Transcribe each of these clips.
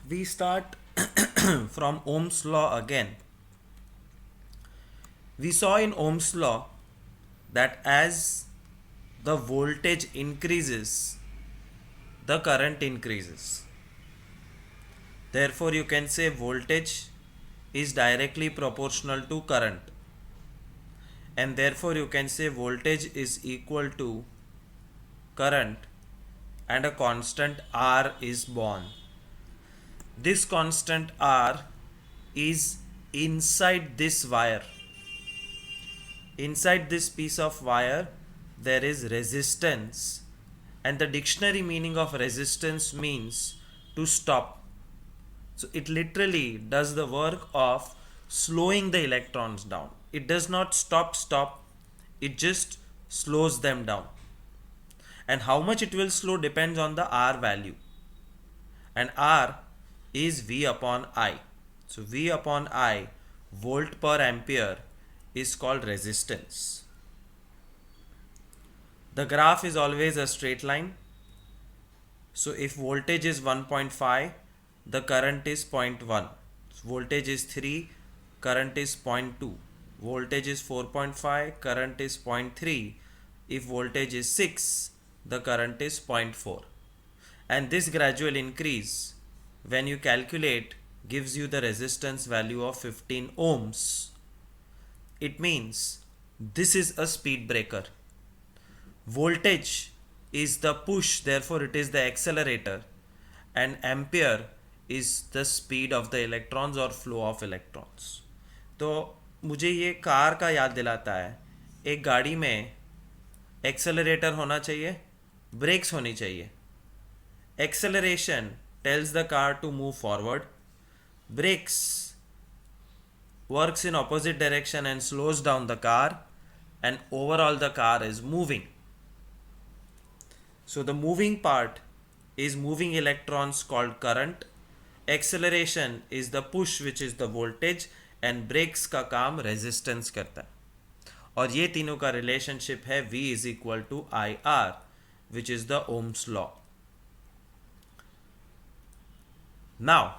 We start from Ohm's law again. We saw in Ohm's law that as the voltage increases, the current increases. Therefore, you can say voltage is directly proportional to current, and therefore you can say voltage is equal to current and a constant R is born. This constant R is inside this wire. Inside this piece of wire, there is resistance, and the dictionary meaning of resistance means to stop. So it literally does the work of slowing the electrons down. It does not stop, it just slows them down. And how much it will slow depends on the R value. And R is V upon I. So V upon I, volt per ampere, is called resistance. The graph is always a straight line. So if voltage is 1.5, the current is 0.1. So voltage is 3, current is 0.2. Voltage is 4.5, current is 0.3. If voltage is 6, the current is 0.4. And this gradual increase, when you calculate, gives you the resistance value of 15 ohms. It means this is a speed breaker. Voltage is the push, therefore it is the accelerator, and ampere is the speed of the electrons or flow of electrons. तो मुझे ये car का याद दिलाता है, एक गाड़ी में एक्सेलरेटर होना चाहिए, ब्रेक्स होनी चाहिए. Acceleration tells the car to move forward. Brakes works in opposite direction and slows down the car, and overall the car is moving. So the moving part is moving electrons called current. Acceleration is the push which is the voltage, and brakes का काम resistance करता है. और ये तीनों का relationship है V is equal to IR, which is the Ohm's law. Now,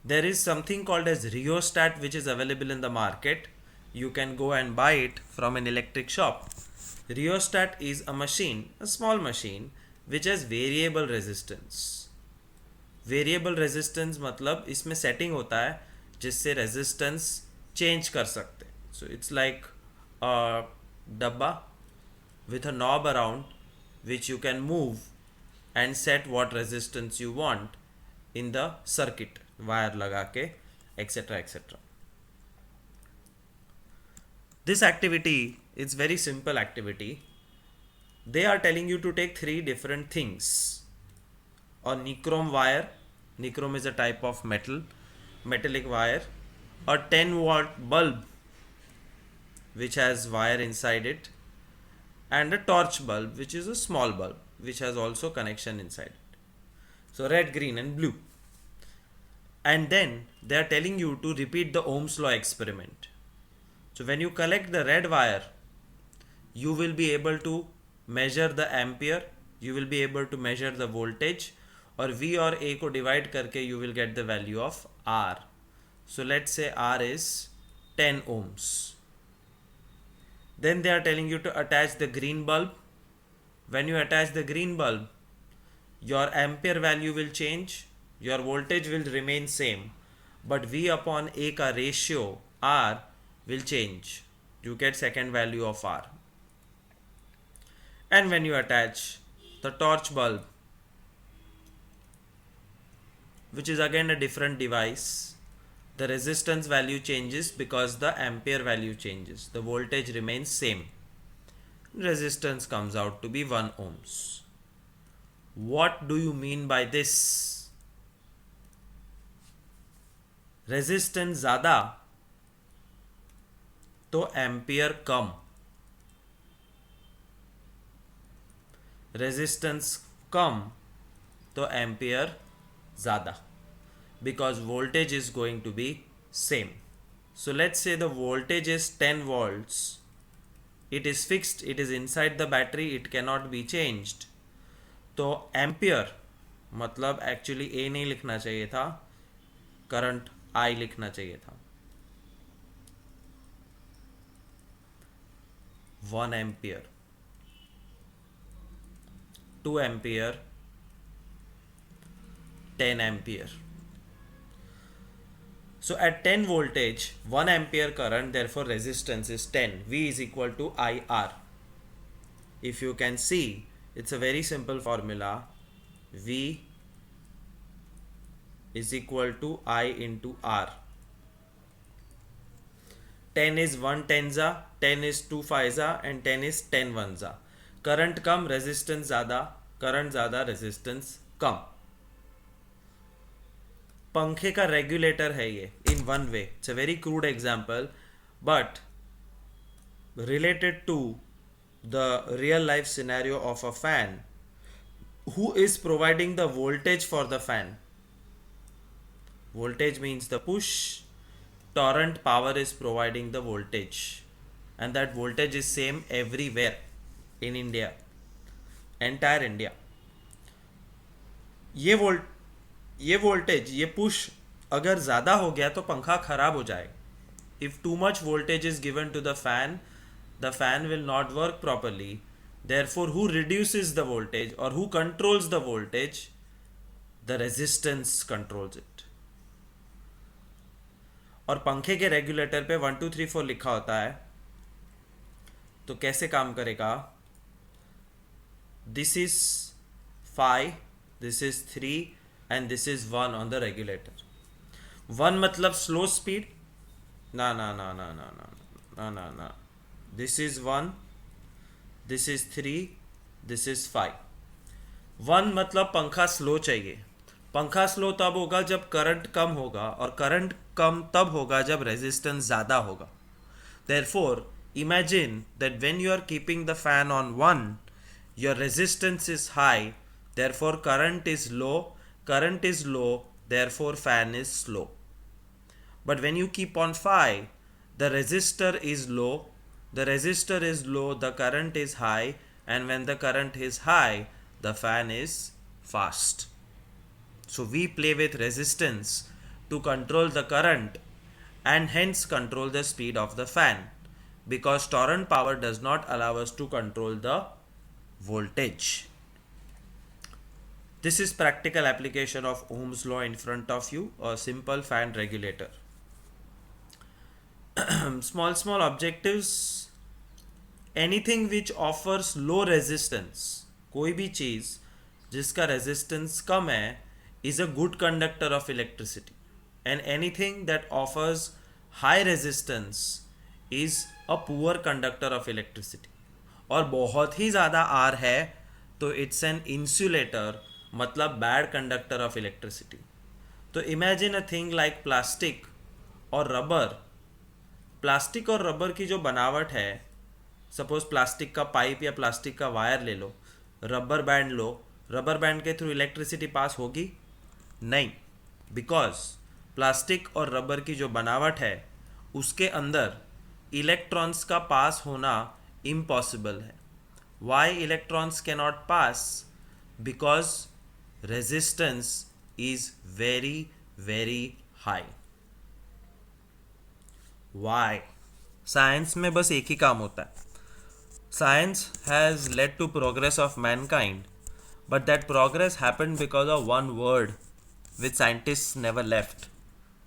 there is something called as rheostat which is available in the market. You can go and buy it from an electric shop. Rheostat is a machine, a small machine, which has variable resistance. Variable resistance मतलब इसमें setting होता है जिससे resistance change कर सकते हैं. So it's like a डब्बा with a knob around which you can move and set what resistance you want in the circuit, wire लगा के, etc. etc. This activity is very simple activity. They are telling you to take three different things. A nichrome wire, nichrome is a type of metallic wire, a 10-watt bulb which has wire inside it, and a torch bulb which is a small bulb which has also connection inside it. So red, green and blue. And then they are telling you to repeat the Ohm's law experiment. So when you collect the red wire, you will be able to measure the ampere, you will be able to measure the voltage, और V और A को divide करके you will get the value of R. So let's say R is 10 ohms. Then they are telling you to attach the green bulb. When you attach the green bulb, your ampere value will change, your voltage will remain same, but V upon A का ratio R will change. You get second value of R. And when you attach the torch bulb, which is again a different device, the resistance value changes because the ampere value changes. The voltage remains same. Resistance comes out to be 1 ohms. What do you mean by this? Resistance ज़्यादा तो ampere कम. Resistance कम तो ampere ज़्यादा, because voltage is going to be same. So let's say the voltage is 10 volts. It is fixed, it is inside the battery, it cannot be changed. तो ampere मतलब actually ए नहीं लिखना चाहिए था, current I लिखना चाहिए था. 1 ampere, 2 ampere, 10 ampere. So at 10 voltage, 1 ampere current, therefore resistance is 10. V is equal to IR. If you can see, it's a very simple formula. V is equal to I into R. 10 is 1 tenza, 10 is 2 5za, and 10 is 10 1za. Current come, resistance ज़्यादा, current ज़्यादा, resistance कम. पंखे का regulator है ये in one way. It's a very crude example but related to the real life scenario of a fan. Who is providing the voltage for the fan? Voltage means the push. Torrent power is providing the voltage, and that voltage is same everywhere in India, entire India. ये voltage, ये push अगर ज़्यादा हो गया तो पंखा खराब हो जाएगा. If too much voltage is given to the fan will not work properly. Therefore, who reduces the voltage or who controls the voltage? The resistance controls it. और पंखे के रेगुलेटर पे 1 2 3 4 लिखा होता है, तो कैसे काम करेगा? This is 5, this is 3 and this is 1 on the regulator. 1 मतलब slow speed. ना. This is 1, this is 3, this is 5. 1 मतलब पंखा स्लो चाहिए. पंखा स्लो तब होगा जब करंट कम होगा, और करंट कम तब होगा जब रेजिस्टेंस ज़्यादा होगा. Therefore, imagine that when you are keeping the fan on 1, your resistance is high, therefore current is low, therefore fan is slow. But when you keep on 5, the resistor is low, the current is high, and when the current is high, the fan is fast. So we play with resistance to control the current and hence control the speed of the fan, because torrent power does not allow us to control the voltage. This is practical application of Ohm's law in front of you, a simple fan regulator. Small objectives. Anything which offers low resistance, कोई भी चीज़ जिसका resistance कम है, is a good conductor of electricity, and anything that offers high resistance is a poor conductor of electricity. और बहुत ही ज़्यादा R है तो it's an insulator, मतलब bad conductor of electricity. तो imagine a thing like plastic और rubber. Plastic और rubber की जो बनावट है, सपोज प्लास्टिक का पाइप या प्लास्टिक का वायर ले लो, रबर बैंड लो, रबर बैंड के थ्रू इलेक्ट्रिसिटी पास होगी? नहीं, बिकॉज प्लास्टिक और रबर की जो बनावट है उसके अंदर इलेक्ट्रॉन्स का पास होना इम्पॉसिबल है. Why electrons can not pass? Because resistance is very very high. Why? Science में बस एक ही काम होता है. Science has led to progress of mankind, but that progress happened because of one word which scientists never left,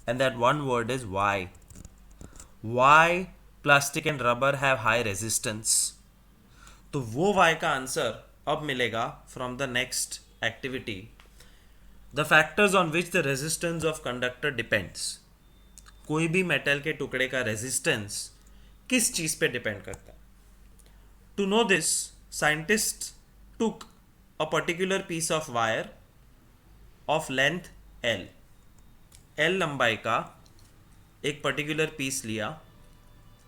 and that one word is why. Why plastic and rubber have high resistance? तो वो why का answer अब मिलेगा from the next activity. The factors on which the resistance of conductor depends. कोई भी metal के टुकड़े का रेजिस्टेंस किस चीज़ पे डिपेंड करता है? To know this, scientists took a particular piece of wire of length L. L लंबाई का एक पर्टिकुलर पीस लिया,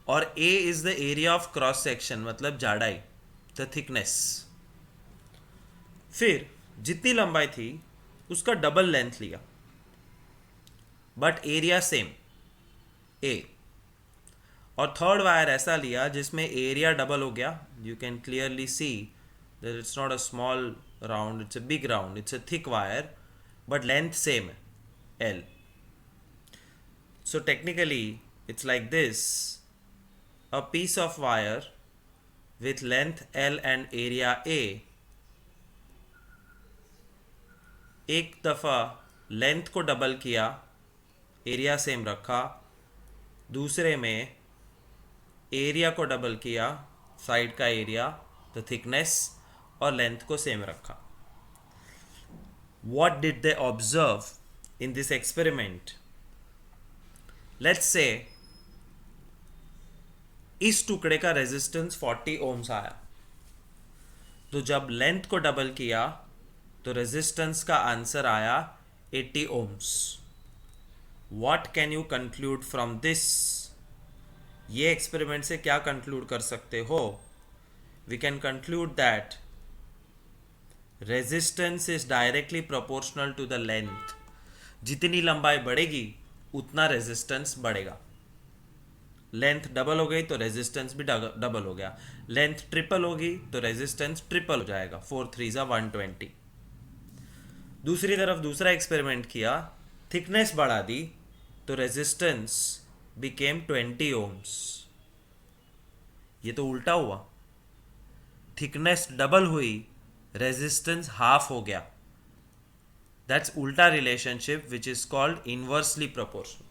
और A is the area of cross section, मतलब जाड़ाई, the thickness. फिर जितनी लंबाई थी उसका डबल लेंथ लिया, बट एरिया सेम A. और थर्ड वायर ऐसा लिया जिसमें एरिया डबल हो गया. You can clearly see that it's not a small round, it's a big round, it's a thick wire, but length same है, L. So technically it's like this: a piece of wire with length L and area A, एक दफ़ा length को double किया, area same रखा, दूसरे में area को double किया, साइड का एरिया, द थिकनेस, और लेंथ को सेम रखा. What did they observe in this experiment? Let's say इस टुकड़े का रेजिस्टेंस 40 ओम्स आया, तो जब लेंथ को डबल किया तो रेजिस्टेंस का आंसर आया 80 ohms. What can you conclude from this? ये एक्सपेरिमेंट से क्या कंक्लूड कर सकते हो? We can conclude that resistance is directly proportional to the length. जितनी लंबाई बढ़ेगी उतना रेजिस्टेंस बढ़ेगा. लेंथ डबल हो गई तो रेजिस्टेंस भी डबल हो गया. लेंथ ट्रिपल होगी तो रेजिस्टेंस ट्रिपल हो जाएगा. 4 3 120. दूसरी तरफ दूसरा एक्सपेरिमेंट किया, थिकनेस बढ़ा दी तो रेजिस्टेंस बिकेम 20 ओम्स. ये तो उल्टा हुआ. थिकनेस डबल हुई, रेजिस्टेंस हाफ हो गया. दैट्स उल्टा relationship which is called inversely proportional.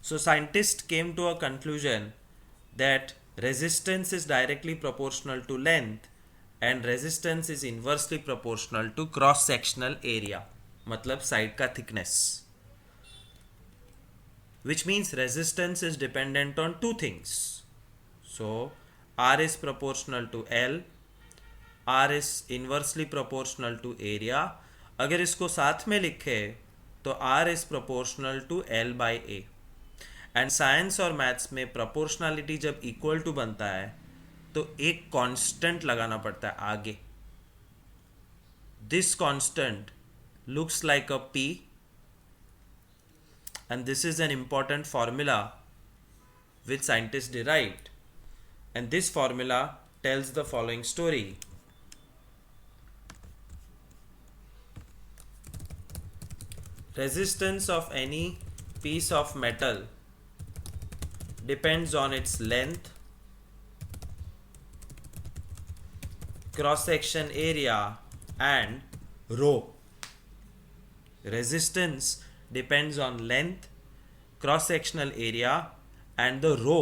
So scientists came to a conclusion that resistance is directly proportional to length and resistance is inversely proportional to cross sectional area, मतलब side का thickness, which means resistance is dependent on two things. So R is proportional to L, R is inversely proportional to area. अगर इसको साथ में लिखे तो R is proportional to L by A. And science और maths में proportionality जब equal to बनता है तो एक कांस्टेंट लगाना पड़ता है आगे. This constant looks like a P and this is an important formula which scientist derived, and this formula tells the following story. Resistance of any piece of metal depends on its length, cross section area and rho. Resistance depends on length, cross sectional area and the rho.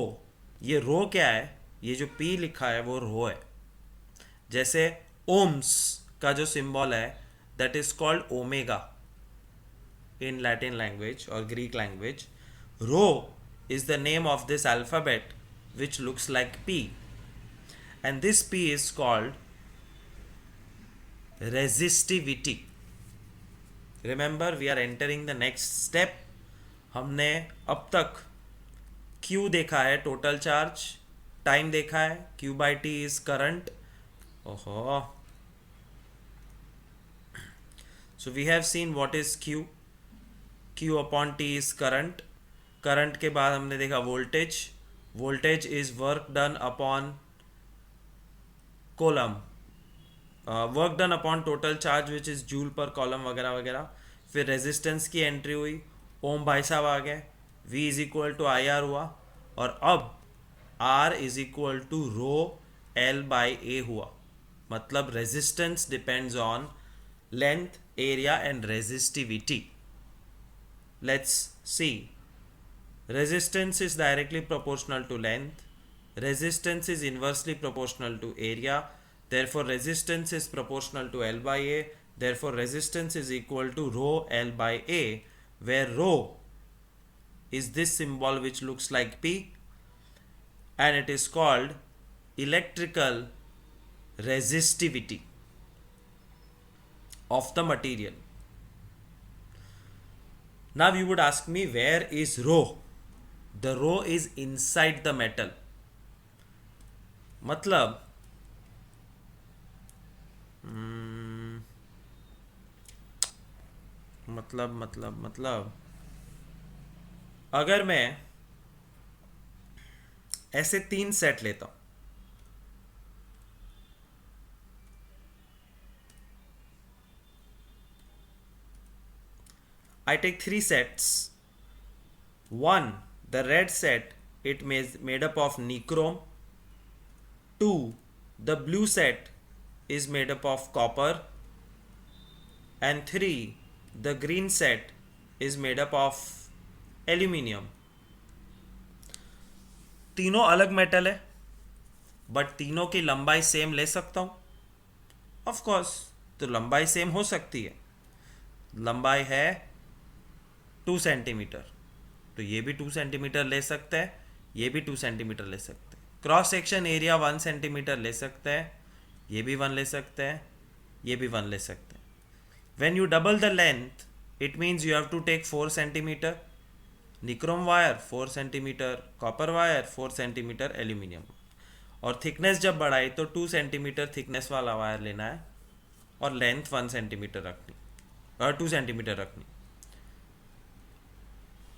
ये rho क्या है? ये जो P लिखा है वो rho है. जैसे ohms का जो सिंबल है that is called omega in Latin language or Greek language. Rho is the name of this alphabet which looks like P, and this P is called resistivity. Remember, we are entering the next step. हमने अब तक Q देखा है total charge, time देखा है, Q by T is current. ओहो, so we have seen what is Q. Q upon T is current. Current के बाद हमने देखा voltage. Voltage is work done upon column, work done upon total charge which is joule पर column वगैरह वगैरह. फिर resistance की एंट्री हुई, ओम भाई साहब आ गए, V is equal to I R हुआ, और अब R is equal to rho L by A हुआ. मतलब resistance depends on length, area and resistivity. Let's see. Resistance is directly proportional to length. Resistance is inversely proportional to area. Therefore, resistance is proportional to L by A. Therefore, resistance is equal to rho L by A, where rho is this symbol which looks like P, and it is called electrical resistivity of the material. Now you would ask me, where is rho? The rho is inside the metal. मतलब मतलब अगर मैं ऐसे 3 set लेता हूं, I take three sets. One, the red set, it made up of nichrome. Two, the blue set is made up of copper. And three, the green set is made up of aluminium. तीनों अलग metal है, but तीनों की लंबाई same ले सकता हूँ? Of course, तो लंबाई सेम हो सकती है. लंबाई है 2 सेंटीमीटर, तो ये भी 2 सेंटीमीटर ले सकते हैं, ये भी 2 सेंटीमीटर ले सकते हैं. क्रॉस सेक्शन एरिया 1 सेंटीमीटर ले सकते हैं, ये भी 1 ले सकते हैं, ये भी 1 ले सकते हैं. When you double the length, it means you have to take 4 centimeter nichrome wire, 4 centimeter copper wire, 4 centimeter aluminium. और थिकनेस जब बढ़ाई तो 2 सेंटीमीटर थिकनेस वाला वायर लेना है और लेंथ 1 सेंटीमीटर रखनी और 2 सेंटीमीटर रखनी.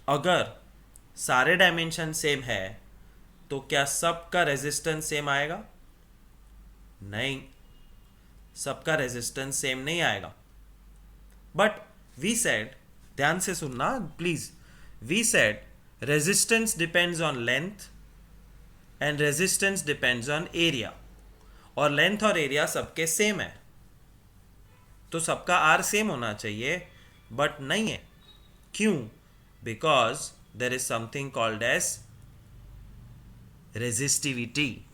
अगर सारे डायमेंशन सेम है तो क्या सबका रेजिस्टेंस सेम आएगा? नहीं, सबका रेजिस्टेंस सेम नहीं आएगा. बट वी सेड, ध्यान से सुनना please, we said resistance depends on length and resistance depends on area. और लेंथ और एरिया सबके सेम है, तो सबका आर सेम होना चाहिए, बट नहीं है. क्यों? Because there is something called as resistivity.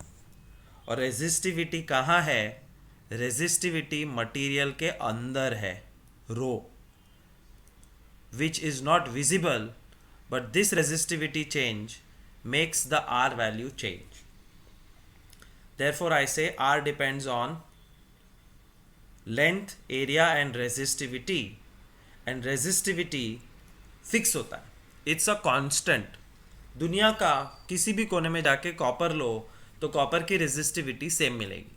और रेजिस्टिविटी कहाँ है? रेजिस्टिविटी मटेरियल के अंदर है, रो, which is not visible, but this resistivity change makes the R value change. Therefore, I say R depends on length, area and resistivity, and resistivity fix होता है. It's a constant. दुनिया का किसी भी कोने में जाके कॉपर लो तो कॉपर की रेजिस्टिविटी सेम मिलेगी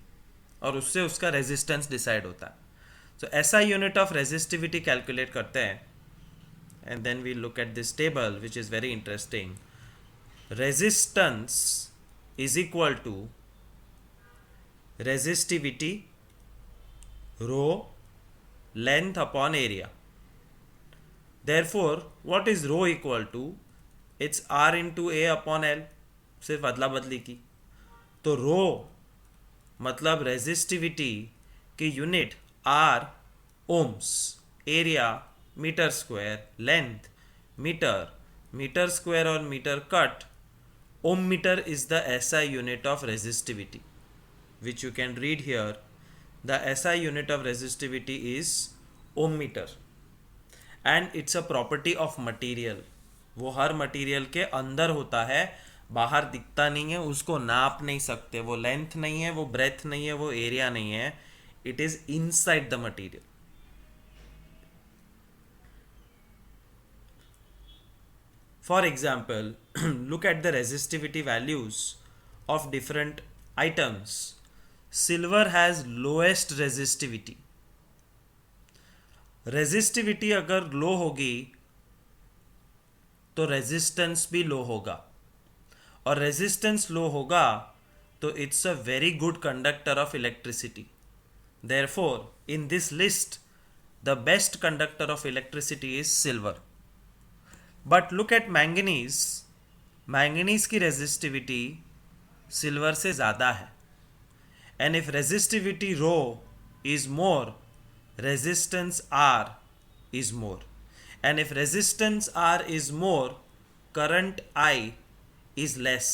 और उससे उसका रेजिस्टेंस डिसाइड होता है. तो ऐसा यूनिट ऑफ रेजिस्टिविटी कैलकुलेट करते हैं. And then we look at this table, which is very interesting. Resistance is equal to resistivity rho length upon area. Therefore, what is rho equal to? It's R into A upon L. सिर्फ अदला बदली की. तो rho मतलब resistivity की unit R ohms, area meter square, length meter, meter square और meter cut. Ohm meter is the SI unit of resistivity, which you can read here. The SI unit of resistivity is ohm meter and it's a property of material. वो हर material के अंदर होता है, बाहर दिखता नहीं है, उसको नाप नहीं सकते. वो लेंथ नहीं है, वो ब्रेथ नहीं है, वो एरिया नहीं है. It is inside the material. For example, look at the resistivity values of different items. Silver has lowest resistivity. Resistivity अगर लो होगी तो रेजिस्टेंस भी लो होगा, और रेजिस्टेंस लो होगा तो it's a very good conductor of electricity. Therefore, in this list, the best conductor of electricity is silver. But look at manganese. Manganese की resistivity silver से ज़्यादा है. And if resistivity rho is more, resistance R is more. And if resistance R is more, current I is less.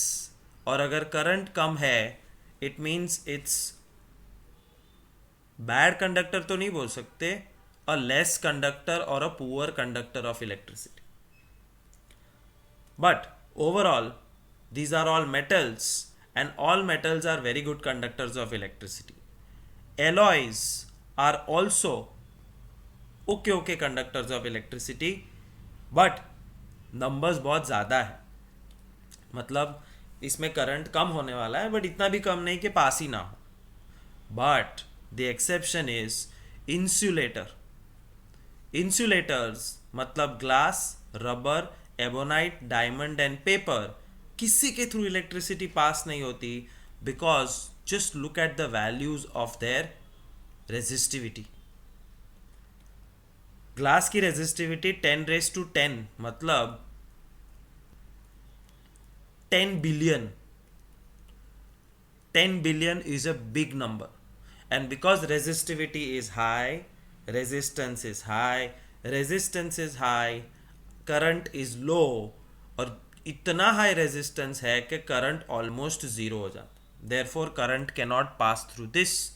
और अगर current कम है, it means it's bad conductor तो नहीं बोल सकते, अ लेस कंडक्टर और a poor conductor of electricity. But overall, these are all metals, and all metals are very good conductors of electricity. Alloys are also okay conductors of electricity, but numbers बहुत ज़्यादा है. मतलब इसमें current कम होने वाला है, but इतना भी कम नहीं कि पास ही ना हो. But the exception is insulator. Insulators मतलब glass, rubber, ebonite, diamond and paper, किसी के थ्रू इलेक्ट्रिसिटी पास नहीं होती, because just look at the values of their resistivity. Glass की रेजिस्टिविटी 10⁻10 मतलब 10 billion. 10 billion is a big number, and because resistivity is high, resistance is high, current is low, और इतना high resistance है कि current almost zero हो जाता, therefore current cannot pass through this,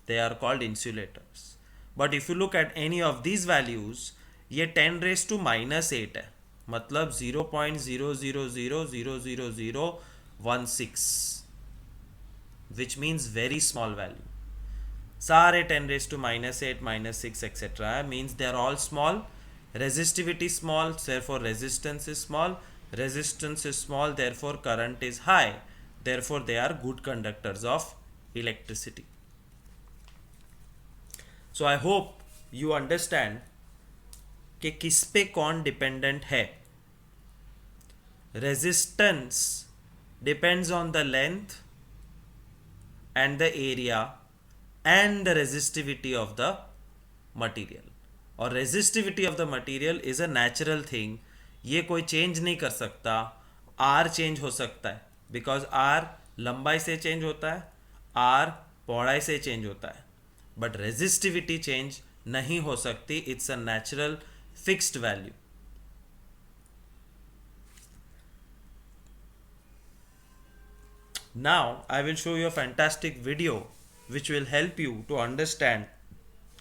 they are called insulators. But if you look at any of these values, ये 10⁻⁻8 है, मतलब 0.00000016, which means very small value. सारे 10⁻⁻8 -6 etc. means they are all small. Resistivity small, therefore resistance is small. Resistance is small, therefore current is high. Therefore they are good conductors of electricity. So I hope you understand कि किस पे कौन dependent है. Resistance depends on the length and the area and the resistivity of the material. और resistivity of the material is a natural thing. ये कोई change नहीं कर सकता. R चेंज हो सकता है बिकॉज R लंबाई से चेंज होता है, R पौड़ाई से चेंज होता है, बट रेजिस्टिविटी चेंज नहीं हो सकती. It's a natural fixed value. Now I will show you a fantastic video which will help you to understand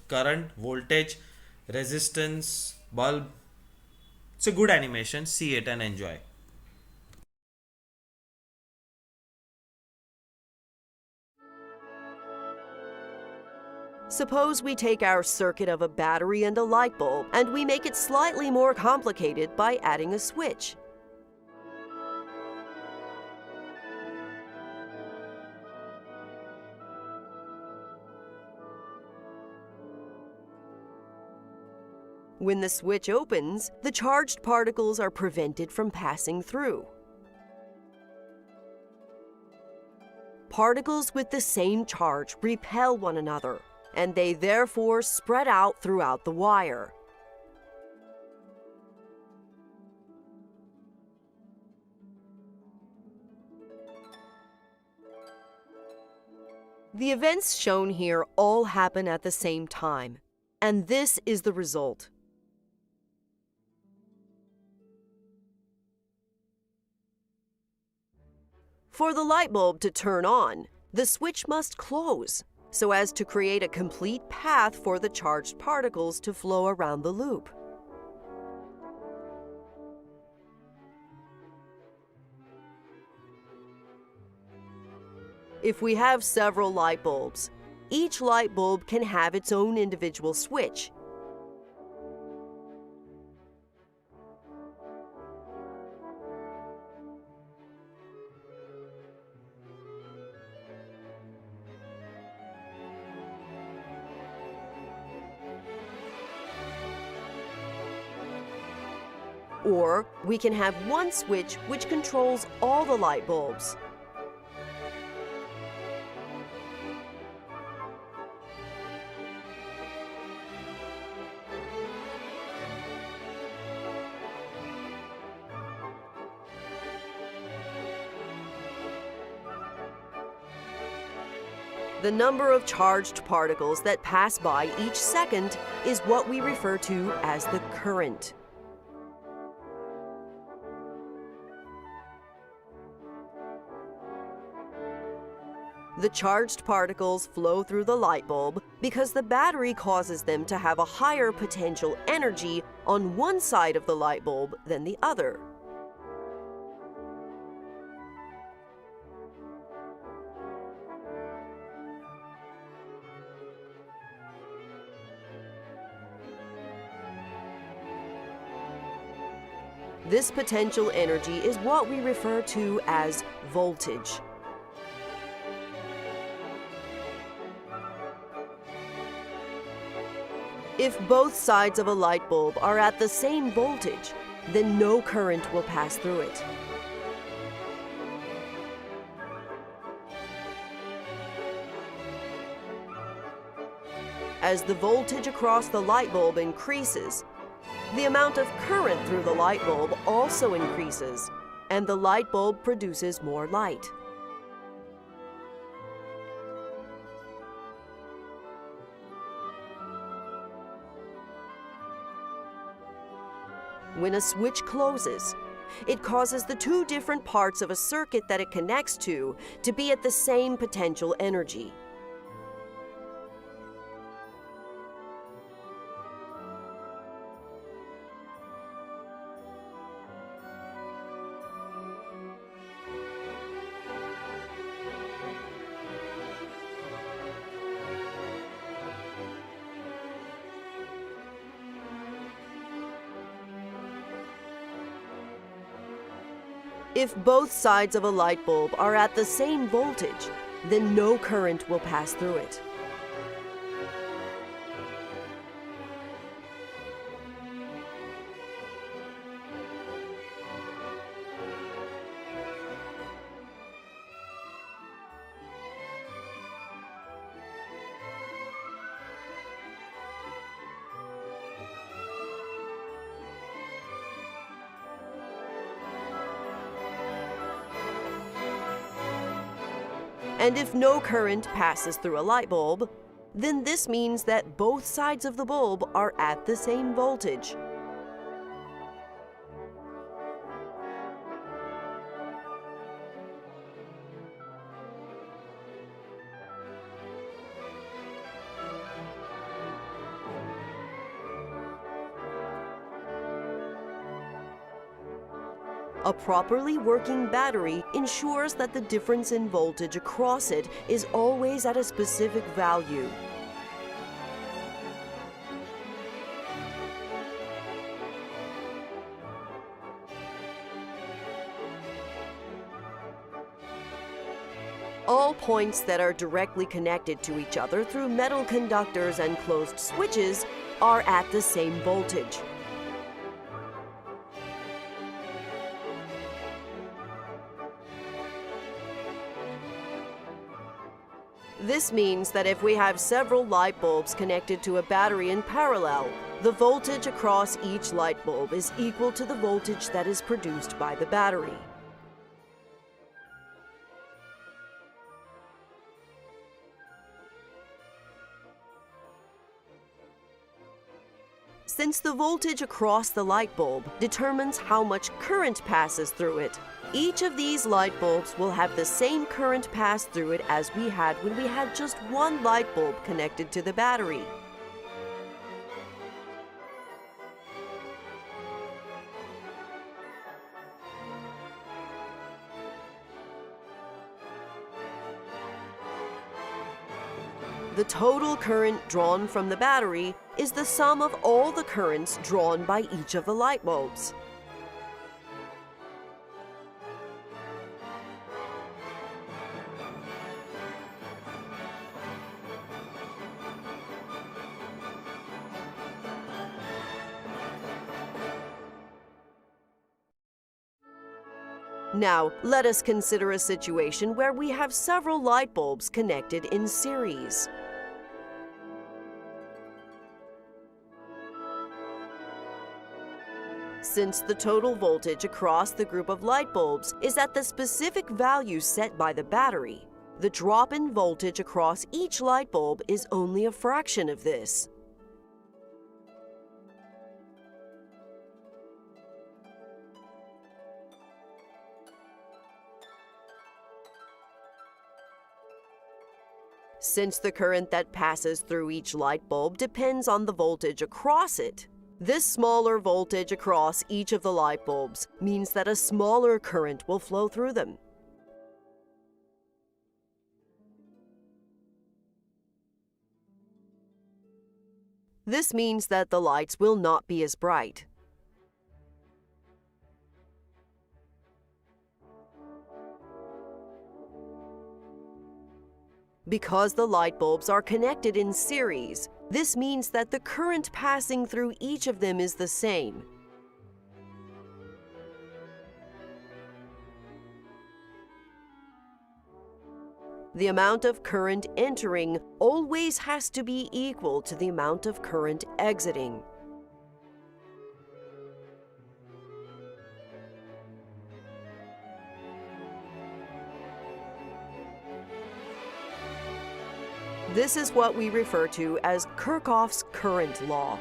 current, voltage, resistance, bulb. It's a good animation. See it and enjoy. Suppose we take our circuit of a battery and a light bulb and we make it slightly more complicated by adding a switch. When the switch opens, the charged particles are prevented from passing through. Particles with the same charge repel one another, and they therefore spread out throughout the wire. The events shown here all happen at the same time, and this is the result. For the light bulb to turn on, the switch must close, so as to create a complete path for the charged particles to flow around the loop. If we have several light bulbs, each light bulb can have its own individual switch. Or we can have one switch which controls all the light bulbs. The number of charged particles that pass by each second is what we refer to as the current. The charged particles flow through the light bulb because the battery causes them to have a higher potential energy on one side of the light bulb than the other. This potential energy is what we refer to as voltage. If both sides of a light bulb are at the same voltage, then no current will pass through it. As the voltage across the light bulb increases, the amount of current through the light bulb also increases, and the light bulb produces more light. When a switch closes, it causes the two different parts of a circuit that it connects to be at the same potential energy. If both sides of a light bulb are at the same voltage, then no current will pass through it. And if no current passes through a light bulb, then this means that both sides of the bulb are at the same voltage. A properly working battery ensures that the difference in voltage across it is always at a specific value. All points that are directly connected to each other through metal conductors and closed switches are at the same voltage. This means that if we have several light bulbs connected to a battery in parallel, the voltage across each light bulb is equal to the voltage that is produced by the battery. Since the voltage across the light bulb determines how much current passes through it, each of these light bulbs will have the same current pass through it as we had when we had just one light bulb connected to the battery. The total current drawn from the battery is the sum of all the currents drawn by each of the light bulbs. Now, let us consider a situation where we have several light bulbs connected in series. Since the total voltage across the group of light bulbs is at the specific value set by the battery, the drop in voltage across each light bulb is only a fraction of this. Since the current that passes through each light bulb depends on the voltage across it, this smaller voltage across each of the light bulbs means that a smaller current will flow through them. This means that the lights will not be as bright. Because the light bulbs are connected in series, this means that the current passing through each of them is the same. The amount of current entering always has to be equal to the amount of current exiting. This is what we refer to as Kirchhoff's current law.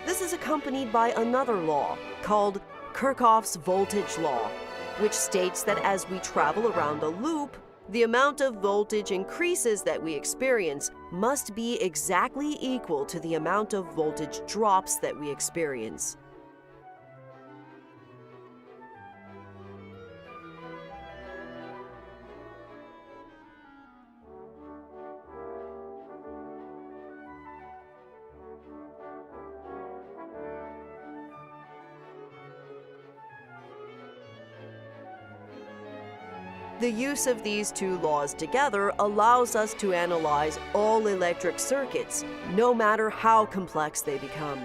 This is accompanied by another law called Kirchhoff's voltage law, which states that as we travel around a loop, the amount of voltage increases that we experience must be exactly equal to the amount of voltage drops that we experience. The use of these two laws together allows us to analyze all electric circuits, no matter how complex they become.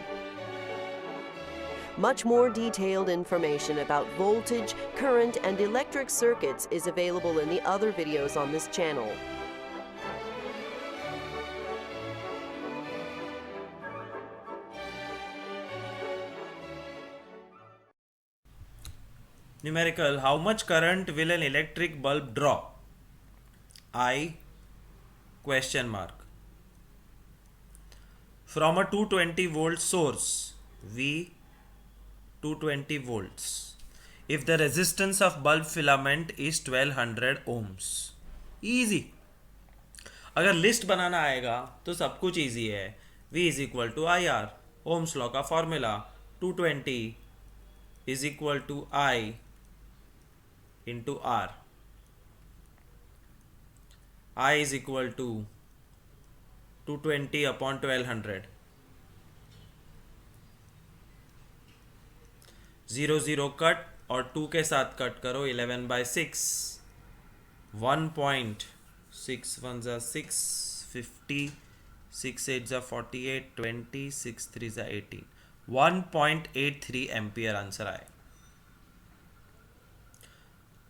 Much more detailed information about voltage, current, and electric circuits is available in the other videos on this channel. Numerical, how much current will an electric bulb draw? I question mark. From a 220 volt source, V 220 volts. If the resistance of bulb filament is 1200 ohms. Easy. अगर लिस्ट बनाना आएगा तो सब कुछ easy है. V is equal to I R. Ohm's law का formula 220 is equal to I into R. I is equal to 220 upon 1200. 0 0 cut और 2 के साथ कट करो 11 by 6. 1.6 1 6 50 6 8 48 20 6 3 18. 1.83 एम्पियर आंसर आए.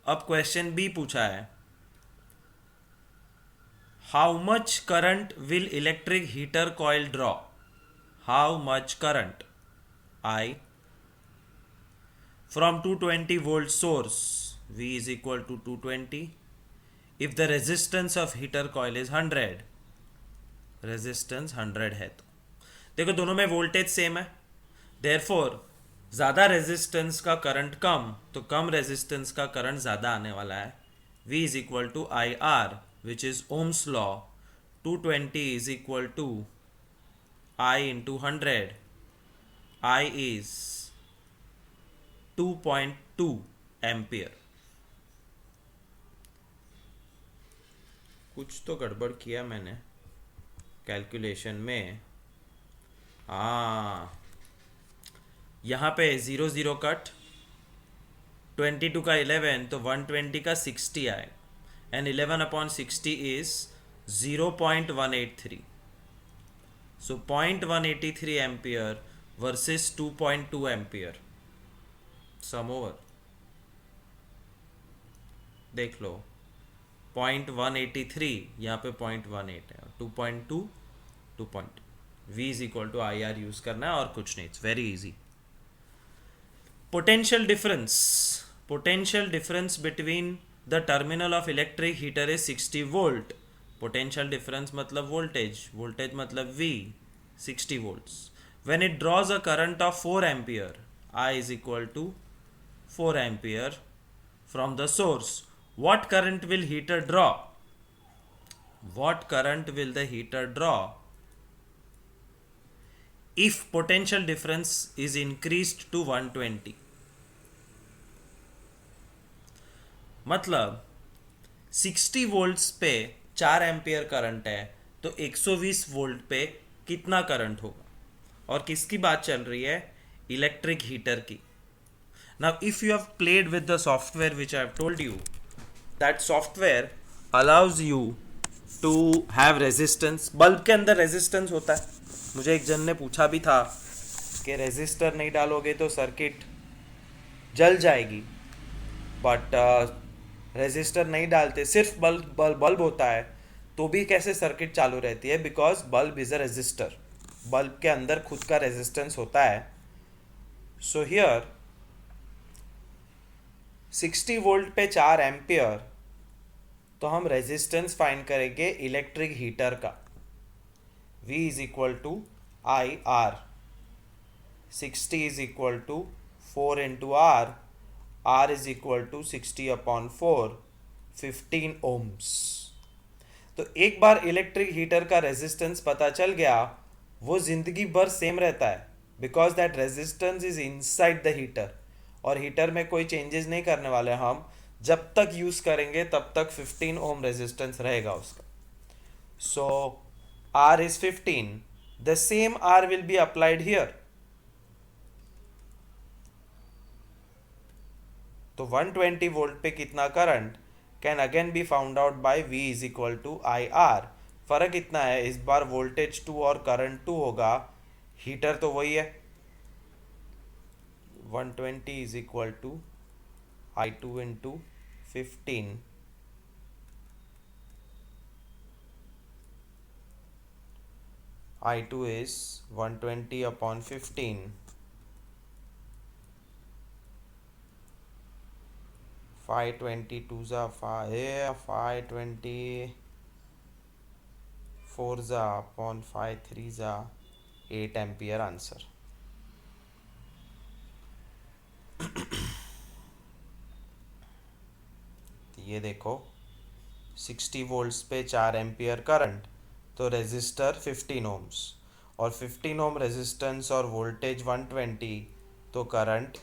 अब क्वेश्चन बी पूछा है, how much current will electric heater coil draw? How much current? I from 220 volt source, V is equal to 220. If the resistance of heater coil is 100, resistance 100 है तो देखो दोनों में वोल्टेज सेम है, देयरफॉर ज़्यादा रेजिस्टेंस का current कम, तो कम रेजिस्टेंस का करंट ज़्यादा आने वाला है. V is equal to I R which is ohm's law. 220 is equal to I into 100. I is 2.2 ampere. कुछ तो गड़बड़ किया मैंने कैलकुलेशन में. यहाँ पे 0 0 कट, 22 का 11 तो 120 का 60 आए, and 11 upon 60 is 0.183. So 0.183 ampere versus 2.2 ampere. Sum over देख लो. 0.183 यहाँ पे 0.18 है, 2.2 2.2. V is equal to I R use करना है और कुछ नहीं. It's very easy. Potential difference between the terminal of electric heater is 60 volt. Potential difference मतलब voltage मतलब V, 60 volts. When it draws a current of 4 ampere, I is equal to 4 ampere from the source. What current will heater draw? What current will the heater draw if potential difference is increased to 120? मतलब 60 volts पे 4 ampere current है तो 120 volt पे कितना current होगा? और किसकी बात चल रही है? इलेक्ट्रिक हीटर की. Now if you have played with the software which I have told you, that software allows you to have resistance. Bulb के अंदर रेजिस्टेंस होता है. मुझे एक जन ने पूछा भी था कि रेजिस्टर नहीं डालोगे तो सर्किट जल जाएगी, बट रेजिस्टर नहीं डालते, सिर्फ बल्ब होता है तो भी कैसे सर्किट चालू रहती है? Because bulb is a resistor. Bulb के अंदर खुद का रेजिस्टेंस होता है. सो हियर 60 वोल्ट पे 4 एम्पियर, तो हम रेजिस्टेंस फाइंड करेंगे इलेक्ट्रिक हीटर का. V is equal to I R. 60 is equal to 4 into R. R is equal to 60 upon 4, 15 ohms. तो एक बार इलेक्ट्रिक हीटर का रेजिस्टेंस पता चल गया, वो जिंदगी भर सेम रहता है, because that resistance is inside the heater. और हीटर में कोई चेंजेस नहीं करने वाले हम. जब तक यूज करेंगे तब तक 15 ओम रेजिस्टेंस रहेगा उसका. सो R is 15. The same R will be applied here. तो 120 वोल्ट पे कितना current can again be found out by V is equal to I R. फर्क इतना है, इस बार वोल्टेज 2 और करंट 2 होगा, हीटर तो वही है. 120 is equal to I two into 15. I2 is 120 upon 15. 522 za 520 4 za upon 5 3 za 8 ampere answer. ये देखो 60 वोल्ट्स पे 4 एम्पियर करंट, तो रेजिस्टर 15 ओम्स, और 15 ओम रेजिस्टेंस और वोल्टेज 120, तो current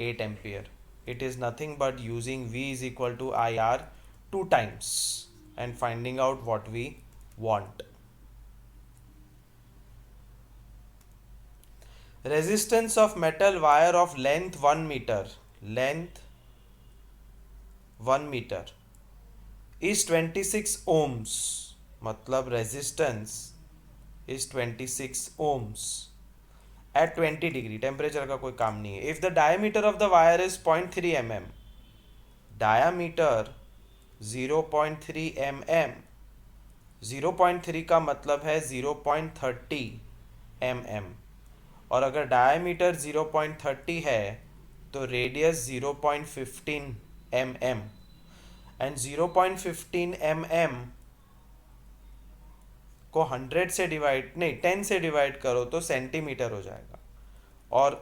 8 ampere. It is nothing but using V is equal to I R 2 times and finding out what we want. Resistance of metal wire of length 1 meter, length 1 meter is 26 ohms. मतलब resistance is 26 ohms at 20 degree. Temperature का कोई काम नहीं है. If the diameter of the wire is 0.3 mm, diameter 0.3 mm, 0.3 का मतलब है 0.30 mm, और अगर डायमीटर 0.30 है तो रेडियस 0.15 mm, एंड 0.15 mm को 100 से डिवाइड नहीं 10 से डिवाइड करो तो सेंटीमीटर हो जाएगा, और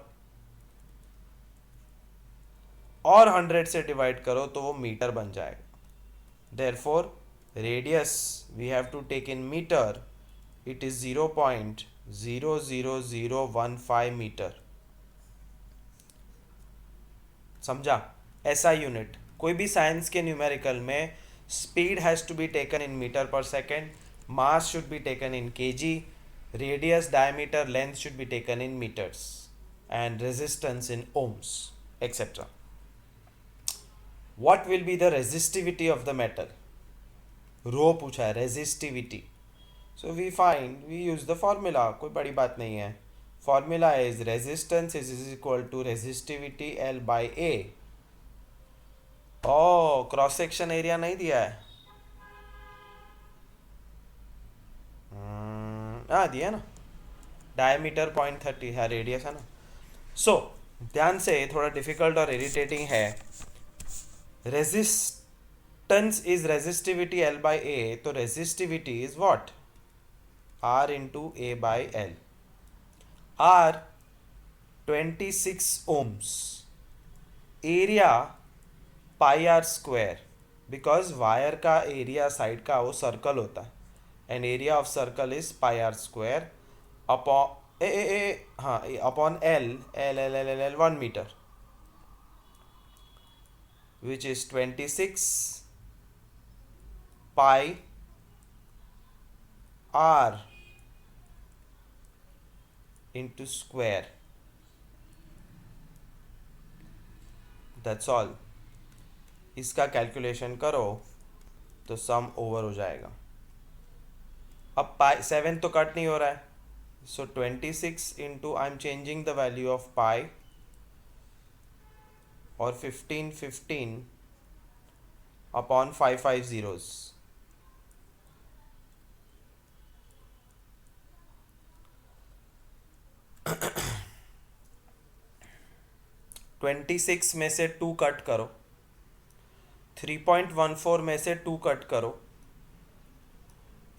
100 से डिवाइड करो तो वो मीटर बन जाएगा. Therefore radius we have to take in meter. It is 0.00015 meter. समझा? ऐसा यूनिट कोई भी साइंस के न्यूमेरिकल में speed has to be taken in meter per second, mass should be taken in kg, radius, diameter, length should be taken in meters, and resistance in ohms, etc. What will be the resistivity of the metal? Rho पूछा है, resistivity. So we use the formula. कोई बड़ी बात नहीं है. Formula is resistance is equal to resistivity L by A. Oh, cross section area नहीं दिया है. हाँ दिया ना. डायमीटर 0.30 है, रेडियस है ना. सो ध्यान से, थोड़ा डिफिकल्ट और इरिटेटिंग है. Resistance is resistivity L by A, तो resistivity is what? R into A by L. R 26 ohms. Area pi R square, because wire का एरिया साइड का वो सर्कल होता है, and area of circle is pi r square upon L 1 meter, which is 26 pi r into square. That's all. इसका calculation करो तो सम over हो जाएगा. अब पाई 7 तो कट नहीं हो रहा है, so 26 into I am changing the value of pi और 15 अपॉन 5 zeros. ट्वेंटी सिक्स में से 2 कट करो, 3.14 में से 2 कट करो,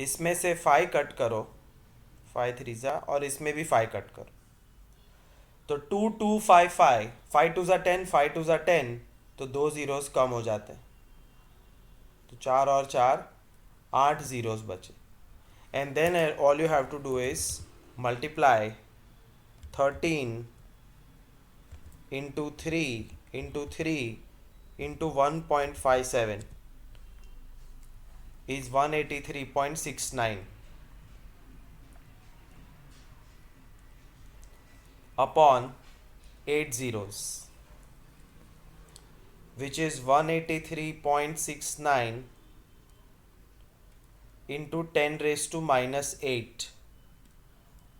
इसमें से 5 कट करो, 5 3 ज़ा, और इसमें भी 5 कट करो. तो 2 2 5 5 5 2 ज़ा 10, 5 2 ज़ा 10, तो 2 ज़ीरोज़ कम हो जाते हैं. तो 4 और 4 8 ज़ीरोज़ बचे. And then all you have to do is multiply 13 into 3 into 3 into 1.57 is 183.69 upon 8 zeros, which is 183.69 into 10 raised to minus 8.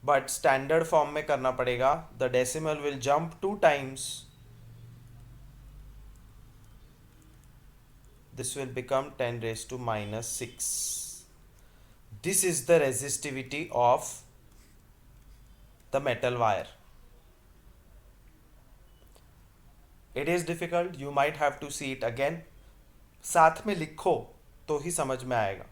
But standard form में करना पड़ेगा. The decimal will jump 2 times. This will become 10 raised to minus 6. This is the resistivity of the metal wire. It is difficult. You might have to see it again. साथ में लिखो तो ही समझ में आएगा.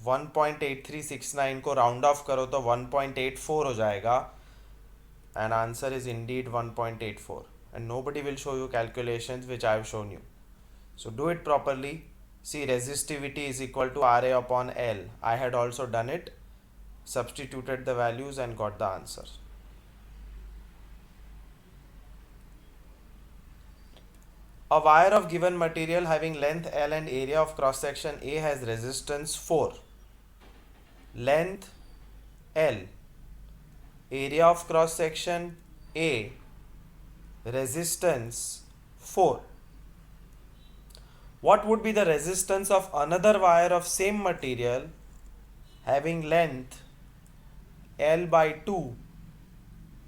1.8369 को राउंड ऑफ करो तो 1.84 हो जाएगा. And answer is Indeed 1.84. And nobody will show you calculations which I have shown you. So do it properly. See, resistivity is equal to Ra upon L. I had also done it, substituted the values and got the answer. A wire of given material having length L and area of cross section A has resistance 4. Length L, area of cross section A, resistance 4. What would be the resistance of another wire of same material having length L by 2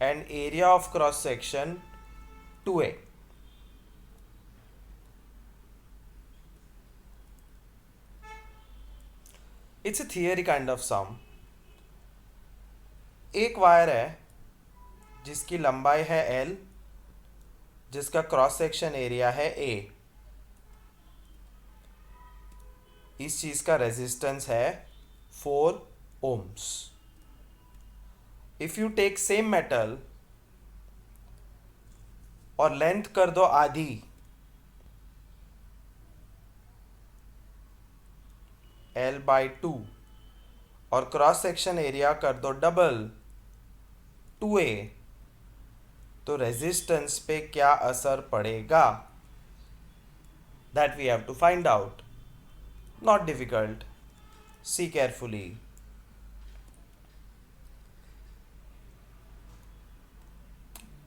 and area of cross section 2A? It's a theory kind of sum. एक wire है जिसकी लंबाई है L, जिसका cross section area है A. इस चीज का रेजिस्टेंस है 4 ohms. If you take same metal और लेंथ कर दो आधी, L बाई 2, और क्रॉस सेक्शन एरिया कर दो डबल 2A, तो रेजिस्टेंस पे क्या असर पड़ेगा? That we have to find out. Not difficult. See carefully.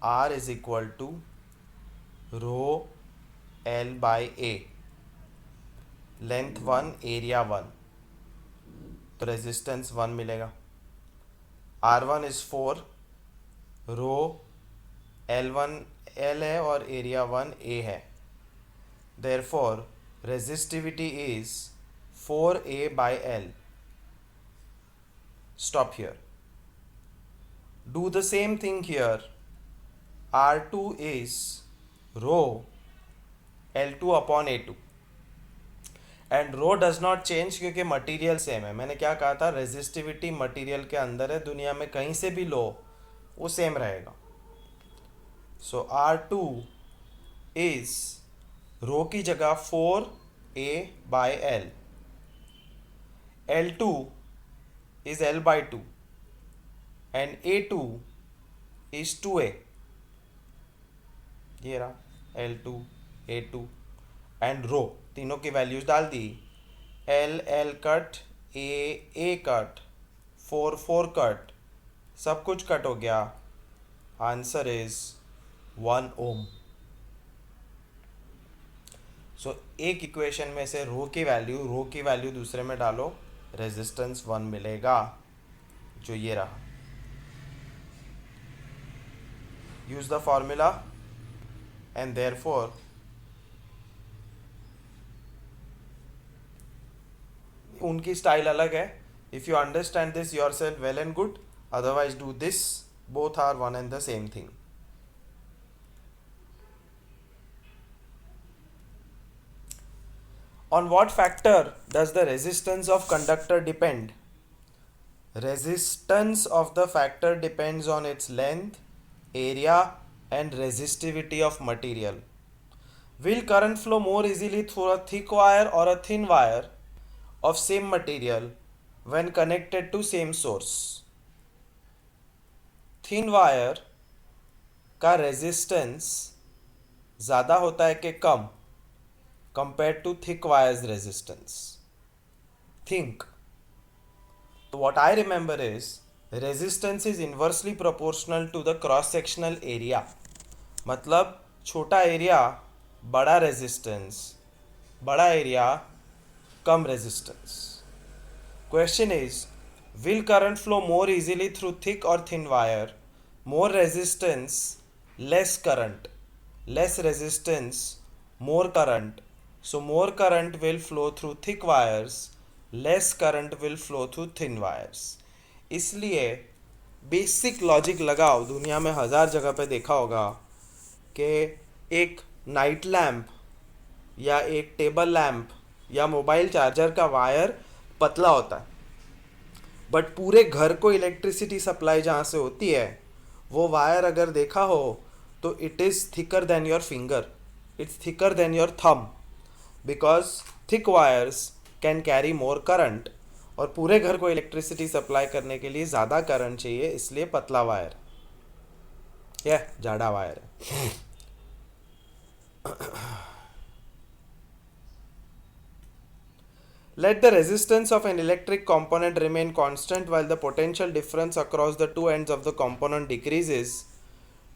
R is equal to rho L by A, length 1 area 1, तो रेजिस्टेंस 1 मिलेगा. R1 is 4, row L1 L है और एरिया 1 A है. Therefore resistivity is 4A by L. Stop here. Do the same thing here. R2 is rho L2 upon A2. And rho does not change क्योंकि material same है. मैंने क्या कहा था? Resistivity material के अंदर है, दुनिया में कहीं से भी लो वो सेम रहेगा. सो R2 इज रो की जगह 4A by L. L2 is L by 2 and A2 is 2A. ये रहा L2 A2 एंड रो, तीनों की वैल्यूज डाल दी. L L cut, A A cut, 4 4 cut, सब कुछ कट हो गया. आंसर इज 1 ओम. सो एक इक्वेशन में से रो की वैल्यू दूसरे में डालो, रेजिस्टेंस 1 मिलेगा, जो ये रहा. Use the formula and therefore उनकी स्टाइल अलग है. If you understand this yourself well and good, otherwise do this. Both are one and the same thing. On what factor does the resistance of conductor depend? Resistance of the factor depends on its length, area, and resistivity of material. Will current flow more easily through a thick wire or a thin wire of same material when connected to same source? Thin wire का resistance ज़्यादा होता है कि कम compared to thick wire's resistance? Think. So what I remember is resistance is inversely proportional to the cross sectional area. मतलब छोटा area बड़ा resistance, बड़ा area come resistance. Question is, will current flow more easily through thick or thin wire? More resistance, less current. Less resistance, more current. So more current will flow through thick wires, less current will flow through thin wires. इसलिए basic logic लगाओ. दुनिया में 1000 जगह पे देखा होगा कि एक नाइट लैम्प या एक टेबल लैम्प या मोबाइल चार्जर का वायर पतला होता है, बट पूरे घर को इलेक्ट्रिसिटी सप्लाई जहाँ से होती है वो वायर अगर देखा हो तो it is thicker than your finger, it's thicker than your thumb, because thick wires can carry more current. और पूरे घर को इलेक्ट्रिसिटी सप्लाई करने के लिए ज़्यादा करंट चाहिए, इसलिए पतला वायर या जाड़ा वायर है. Let the resistance of an electric component remain constant while the potential difference across the two ends of the component decreases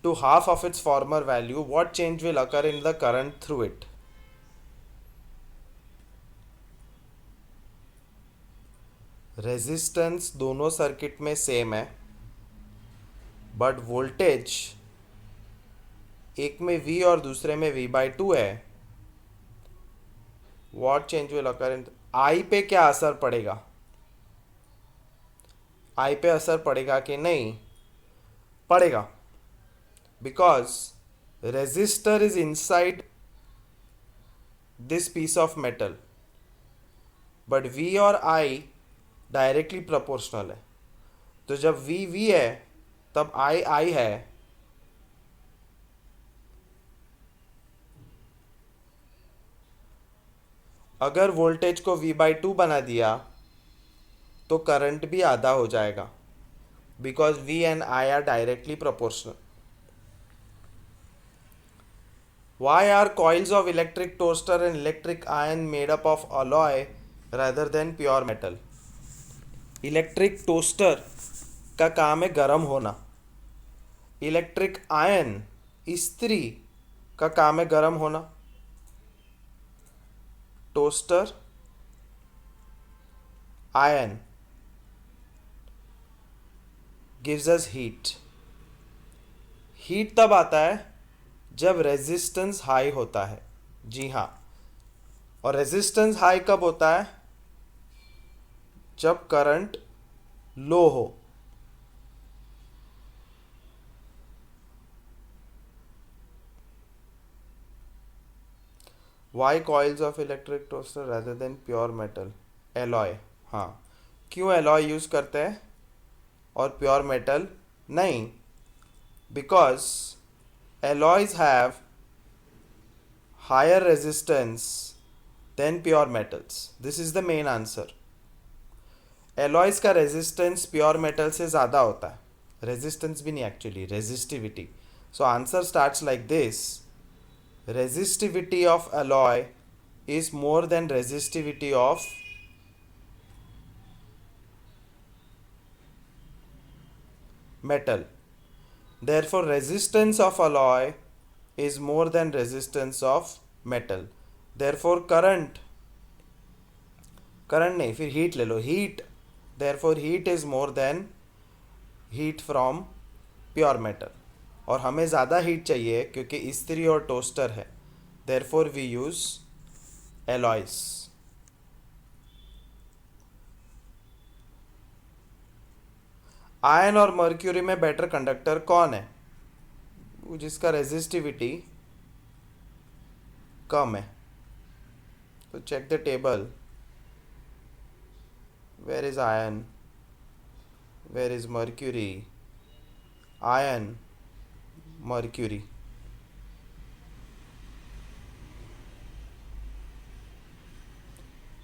to half of its former value. What change will occur in the current through it? Resistance दोनों circuit में same है, but voltage एक में V और दूसरे में V/2 है. What change will occur in I पे क्या असर पड़ेगा? I पे असर पड़ेगा कि नहीं पड़ेगा, because resistor is inside this piece of metal, but V और I डायरेक्टली प्रोपोर्शनल है. तो जब V है तब I है. अगर वोल्टेज को V/2 बना दिया तो करंट भी आधा हो जाएगा, because V and I are directly proportional. Why are coils of electric toaster and electric iron made up of alloy rather than pure metal? Electric toaster का काम है गर्म होना. इलेक्ट्रिक आयन इस्त्री का काम है गर्म होना. Toaster ion gives us heat. Heat तब आता है जब रेजिस्टेंस हाई होता है. जी हाँ, और रेजिस्टेंस हाई कब होता है? जब करंट लो हो. Why coils of electric toaster rather than pure metal? Alloy. हाँ, क्यों एलॉय यूज करते हैं और प्योर मेटल नहीं? Because alloys have higher resistance than pure metals. This is the main answer. Alloys का रेजिस्टेंस प्योर मेटल से ज़्यादा होता है. रेजिस्टेंस भी नहीं, actually resistivity. So answer starts like this. Resistivity of alloy is more than resistivity of metal. Therefore, resistance of alloy is more than resistance of metal. Therefore, current नहीं, फिर heat ले लो, heat, therefore heat is more than heat from pure metal. और हमें ज़्यादा heat चाहिए क्योंकि इस्त्री और टोस्टर है. Therefore, we use alloys. Iron और मर्क्यूरी में बेटर कंडक्टर कौन है? जिसका रेजिस्टिविटी कम है. तो check the table. Where is iron, where is mercury? Iron, mercury.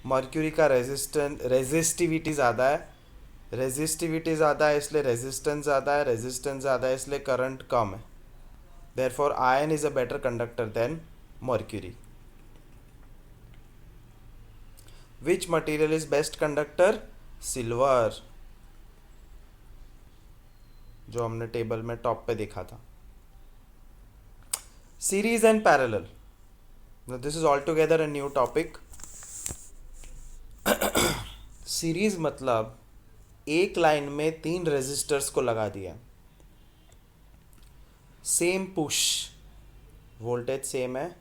Mercury का रेजिस्टिविटी ज़्यादा है. रेजिस्टिविटी ज़्यादा है इसलिए रेजिस्टेंस ज़्यादा है. रेजिस्टेंस ज़्यादा है इसलिए करंट कम है. Therefore iron is a better conductor than mercury. Which material is best conductor? Silver, जो हमने टेबल में टॉप पे देखा था. Series and parallel. This is all together a new topic. Series मतलब एक लाइन में 3 रेजिस्टर्स को लगा दिया. सेम पुश, वोल्टेज सेम है,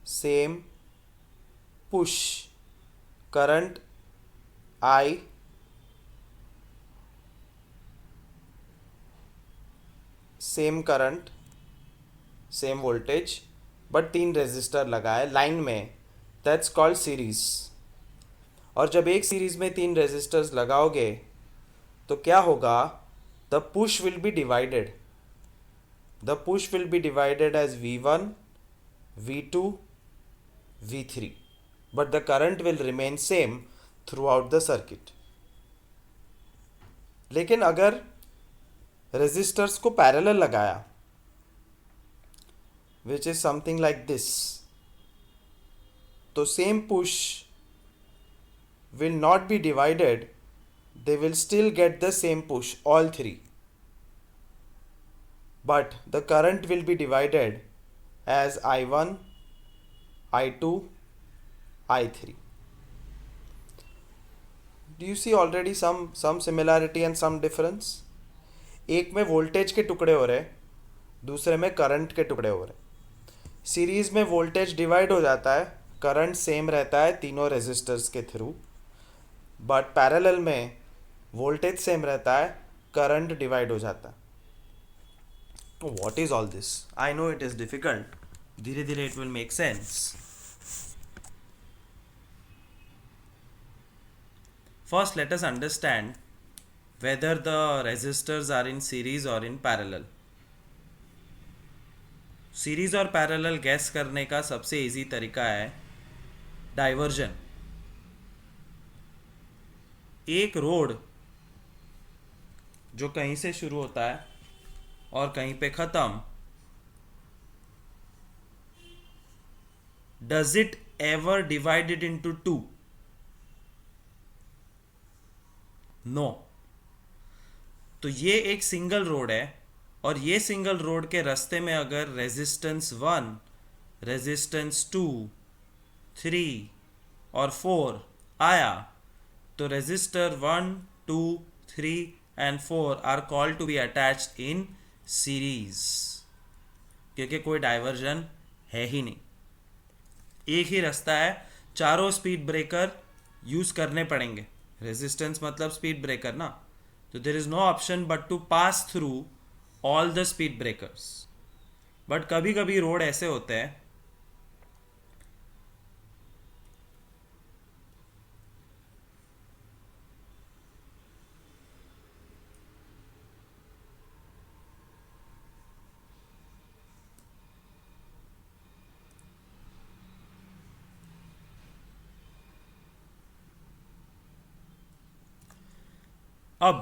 same push, current I, same current, same voltage, but 3 resistor लगाए लाइन में. That's called series. और जब एक सीरीज में 3 रेजिस्टर्स लगाओगे तो क्या होगा? The push will be divided. The push will be divided as V1, V2, V3, but the current will remain same throughout the circuit. लेकिन अगर रेजिस्टर्स को पैरेलल लगाया, which is something like this, तो same push will not be divided. They will still get the same push, all 3, but the current will be divided as I1, I2, I3. Do you see already some similarity and some difference? एक में voltage के टुकड़े हो रहे, दूसरे में current के टुकड़े हो रहे. सीरीज में वोल्टेज डिवाइड हो जाता है, करंट सेम रहता है तीनों रेजिस्टर्स के थ्रू. बट पैरेलल में वोल्टेज सेम रहता है, करंट डिवाइड हो जाता है. तो what is all this? I know it is difficult. धीरे धीरे it will make sense. First, let us understand whether the resistors are in series or in parallel. Series और parallel gas करने का सबसे इजी तरीका है डाइवर्जन. एक road जो कहीं से शुरू होता है और कहीं पे खत्म, does it ever divided into 2? No. तो ये एक सिंगल रोड है और ये सिंगल रोड के रास्ते में अगर रेजिस्टेंस 1, रेजिस्टेंस 2, 3 और 4 आया तो resistor 1, 2, 3 and 4 are called to be attached in series, क्योंकि कोई डाइवर्जन है ही नहीं. एक ही रास्ता है, चारों स्पीड ब्रेकर यूज करने पड़ेंगे. रेजिस्टेंस मतलब स्पीड ब्रेकर ना, तो there is no option but to pass through all the speed breakers. But कभी कभी रोड ऐसे होते हैं अब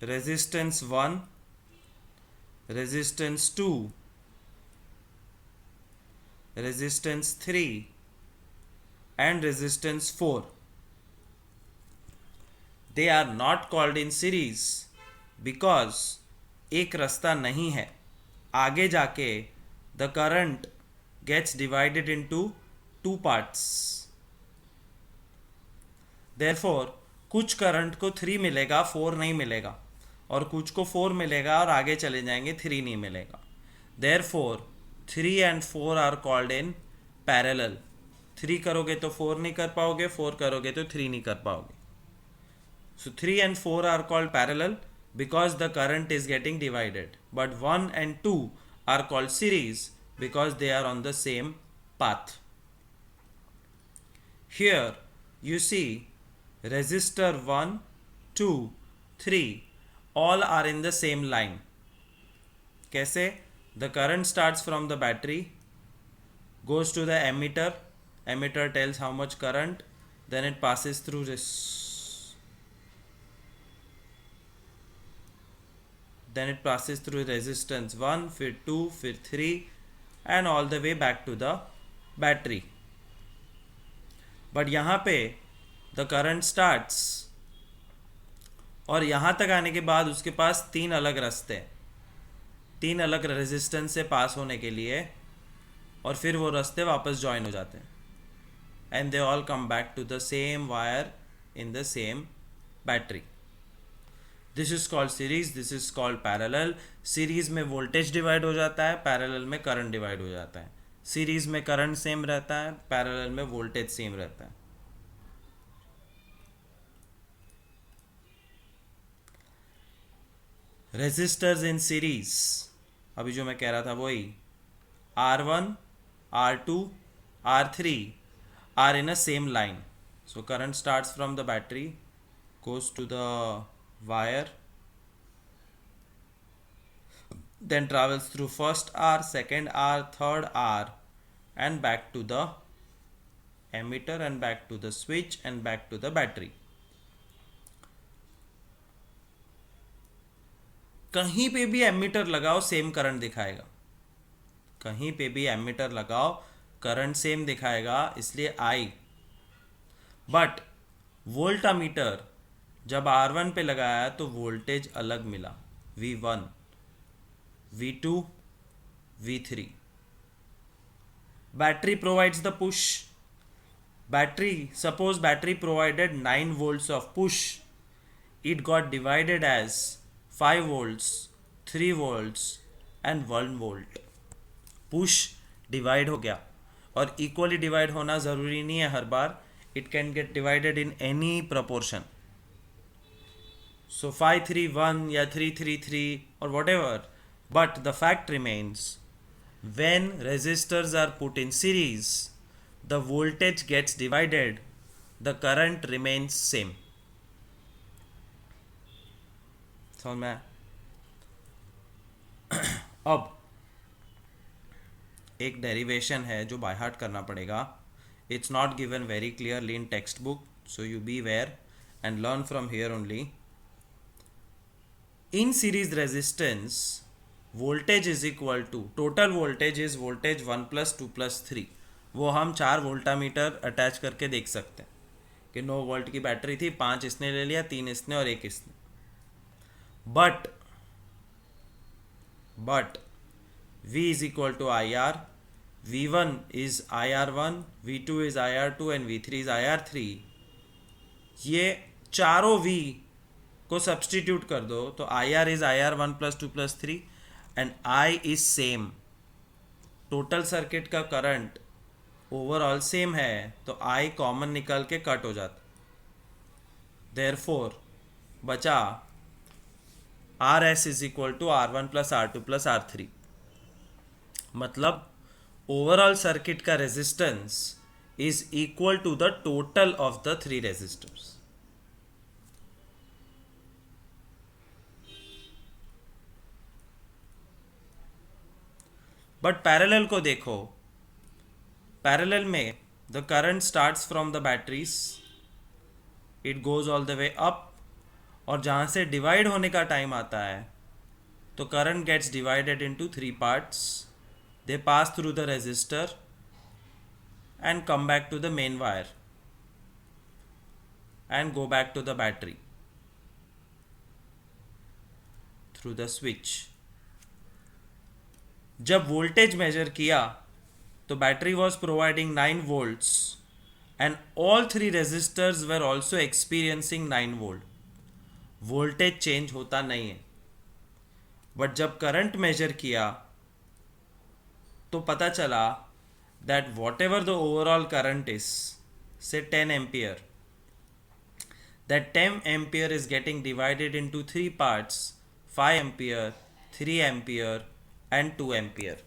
resistance 1, resistance 2, resistance 3 and resistance 4, they are not called in series because एक रास्ता नहीं है, आगे जाके the current gets divided into two parts. Therefore कुछ करंट को 3 मिलेगा, 4 नहीं मिलेगा, और कुछ को 4 मिलेगा और आगे चले जाएंगे 3 नहीं मिलेगा। Therefore 3 and 4 are called in parallel. 3 करोगे तो 4 नहीं कर पाओगे, 4 करोगे तो 3 नहीं कर पाओगे। So 3 and 4 are called parallel because the current is getting divided. But 1 and 2 are called series because they are on the same path. Here you see resistor 1, 2, 3 all are in the same line. कैसे? The current starts from the battery, goes to the emitter. Emitter tells how much current, then it passes through this. Then it passes through resistance 1, फिर 2, फिर 3 and all the way back to the battery. But यहाँ पे the current starts और यहाँ तक आने के बाद उसके पास 3 अलग रास्ते हैं, 3 अलग रेजिस्टेंस से पास होने के लिए, और फिर वो रास्ते वापस ज्वाइन हो जाते हैं and they all come back to the same wire in the same battery. This is called series, this is called parallel. Series में वोल्टेज डिवाइड हो जाता है, पैरेलल में करंट डिवाइड हो जाता है। सीरीज में करंट सेम रहता है, पैरेलल में वोल्टेज सेम रहता है। रेजिस्टर्स इन सीरीज, अभी जो मैं कह रहा था वही, R1, R2, R3 are in a same line. So current starts from the battery, goes to the wire, then travels through first R, second R, third R, and back to the emitter and back to the switch and back to the battery. कहीं पे भी ammeter लगाओ same current दिखाएगा, कहीं पे भी ammeter लगाओ current same दिखाएगा, इसलिए आई। बट वोल्टामीटर जब R1 पे लगाया तो वोल्टेज अलग मिला, V1, V2, V3. Battery provides the push. Suppose battery provided 9 volts of push. It got divided as 5 volts, 3 volts and 1 volt. Push divide हो गया, और equally divide होना ज़रूरी नहीं है हर बार. It can get divided in any proportion. So 5-3-1 या 3-3-3 or whatever, but the fact remains, when resistors are put in series, the voltage gets divided, the current remains same. समझ में? अब एक डेरिवेशन है जो बाय हार्ट करना पड़ेगा. It's not given very clearly in textbook, so you beware and learn from here only. In series resistance, voltage is equal to, total voltage is voltage 1 plus 2 plus 3. वो हम 4 voltameter attach करके देख सकते हैं कि 9 volt की battery थी, 5 इसने ले लिया, 3 इसने और 1 इसने. But V is equal to IR, V1 is IR1, V2 is IR2 and V3 is IR3. ये चारों V को सब्सटीट्यूट कर दो तो IR is IR1 plus 2 plus 3 and I is same. Total circuit का करंट ओवरऑल सेम है तो I common निकल के कट हो जाता. देयरफॉर बचा RS is equal to R1 plus R2 plus R3. मतलब ओवरऑल सर्किट का resistance is equal to the total of the 3 resistors. But parallel को देखो, पैरेलल में the current starts from the batteries, it goes all the way up, और जहाँ से divide होने का टाइम आता है तो current gets divided into 3 parts. They pass through the resistor and come back to the main wire and go back to the battery. Through the switch. जब voltage measure किया तो battery was providing 9 volts and all 3 resistors were also experiencing 9 volt। Voltage change होता नहीं है, but जब current measure किया तो पता चला that what ever the overall current is, say 10 ampere, that 10 ampere is getting divided into 3 parts: 5 ampere, 3 ampere and 2 ampere.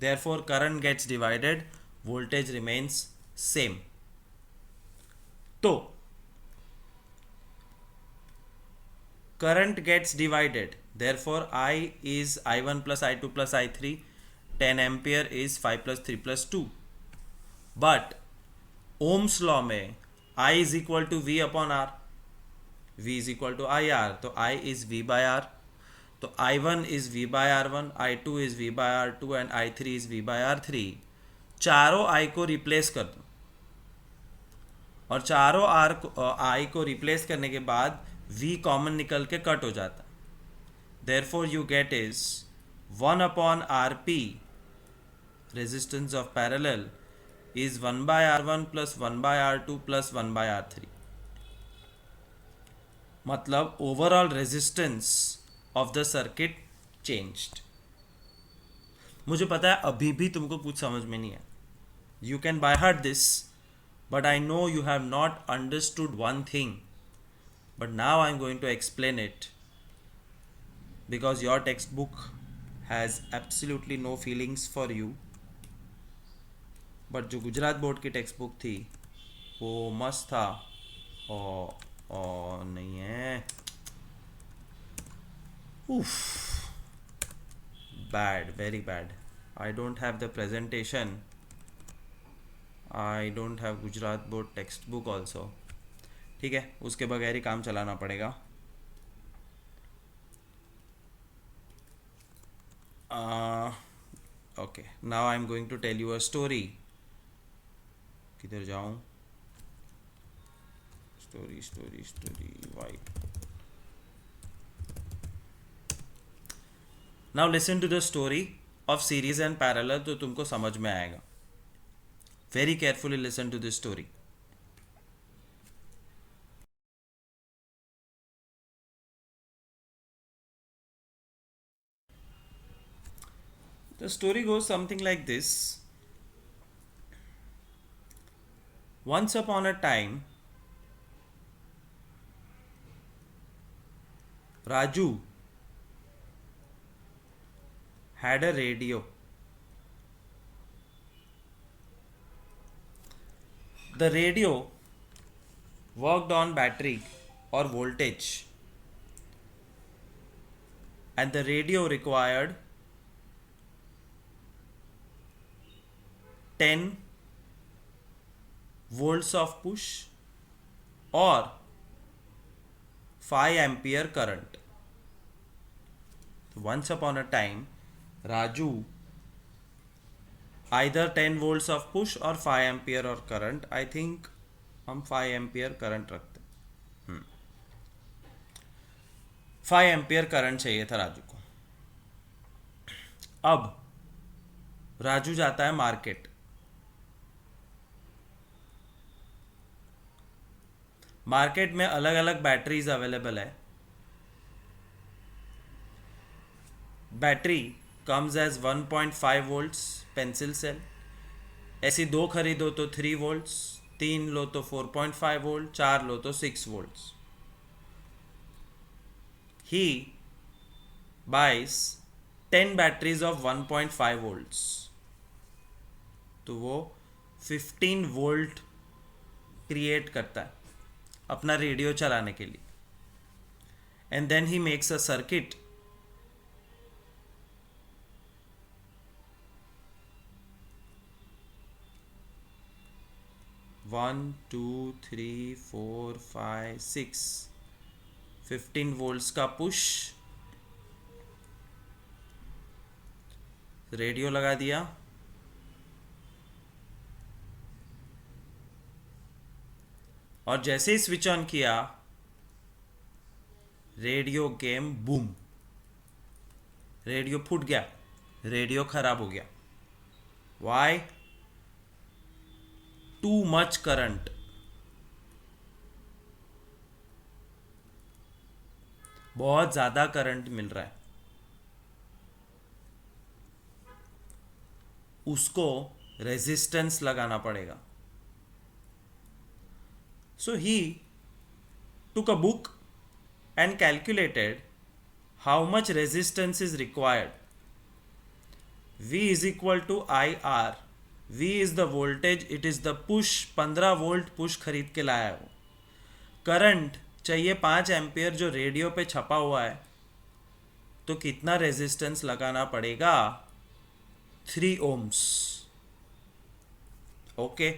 Therefore current gets divided, voltage remains same. तो current gets divided, therefore I is I1 plus I2 plus I3, 10 ampere is 5 plus 3 plus 2. But Ohm's law में I is equal to V upon R, V is equal to IR, तो I is V by R, तो I1 is V by R1, I2 is V by R2 and I3 is V by R3। चारों I को replace कर दो और चारों I को replace करने के बाद V कॉमन निकल के कट हो जाता। Therefore you get is 1 upon RP, resistance of parallel, is 1 by R1 plus 1 by R2 plus 1 by R3। मतलब overall resistance of the circuit changed. मुझे पता है अभी भी तुमको कुछ समझ में नहीं है, you can by heart this, but I know you have not understood one thing, but now I am going to explain it because your text book has absolutely no feelings for you. But जो Gujarat board की text book थी वो मस्त था। और नहीं है, उफ, bad, very bad. I don't have the presentation, I don't have Gujarat board text book also. ठीक है, उसके बगैर ही काम चलाना पड़ेगा। Okay, now I am going to tell you a story. किधर जाऊं? Story story story, why? Now listen to the story of series and parallel, तो तुमको समझ में आएगा। Very carefully listen to this story. The story goes something like this. Once upon a time, Raju had a radio. The radio worked on battery or voltage, and the radio required 10 volts of push or 5 ampere current. Once upon a time, Raju either 10 volts of push or 5 ampere or current, I think हम 5 ampere current रखते, 5 ampere current चाहिए था राजू को। अब राजू जाता है market. Market में अलग अलग बैटरीज अवेलेबल है। Battery comes as 1.5 volts pencil cell, ऐसी 2 खरीदो तो 3 वोल्ट्स, 3 लो तो 4.5 वोल्ट, 4 लो तो 6 volts. He buys 10 batteries of 1.5 volts, तो वो 15 वोल्ट क्रिएट करता है अपना रेडियो चलाने के लिए। And then he makes a circuit one two three four five six 15 volts का पुश, रेडियो लगा दिया। और जैसे ही स्विच ऑन किया, रेडियो गेम बूम, रेडियो फूट गया, रेडियो खराब हो गया. वाई? Too much current. बहुत ज्यादा करंट मिल रहा है, उसको रेजिस्टेंस लगाना पड़ेगा. सो ही took a book and calculated how much resistance is required. V is equal to IR. V is the voltage, it is the push. 15 volt push खरीद के लाया वो. करंट चाहिए 5 एम्पियर जो रेडियो पे छपा हुआ है, तो कितना रेजिस्टेंस लगाना पड़ेगा? 3 ओम्स. ओके,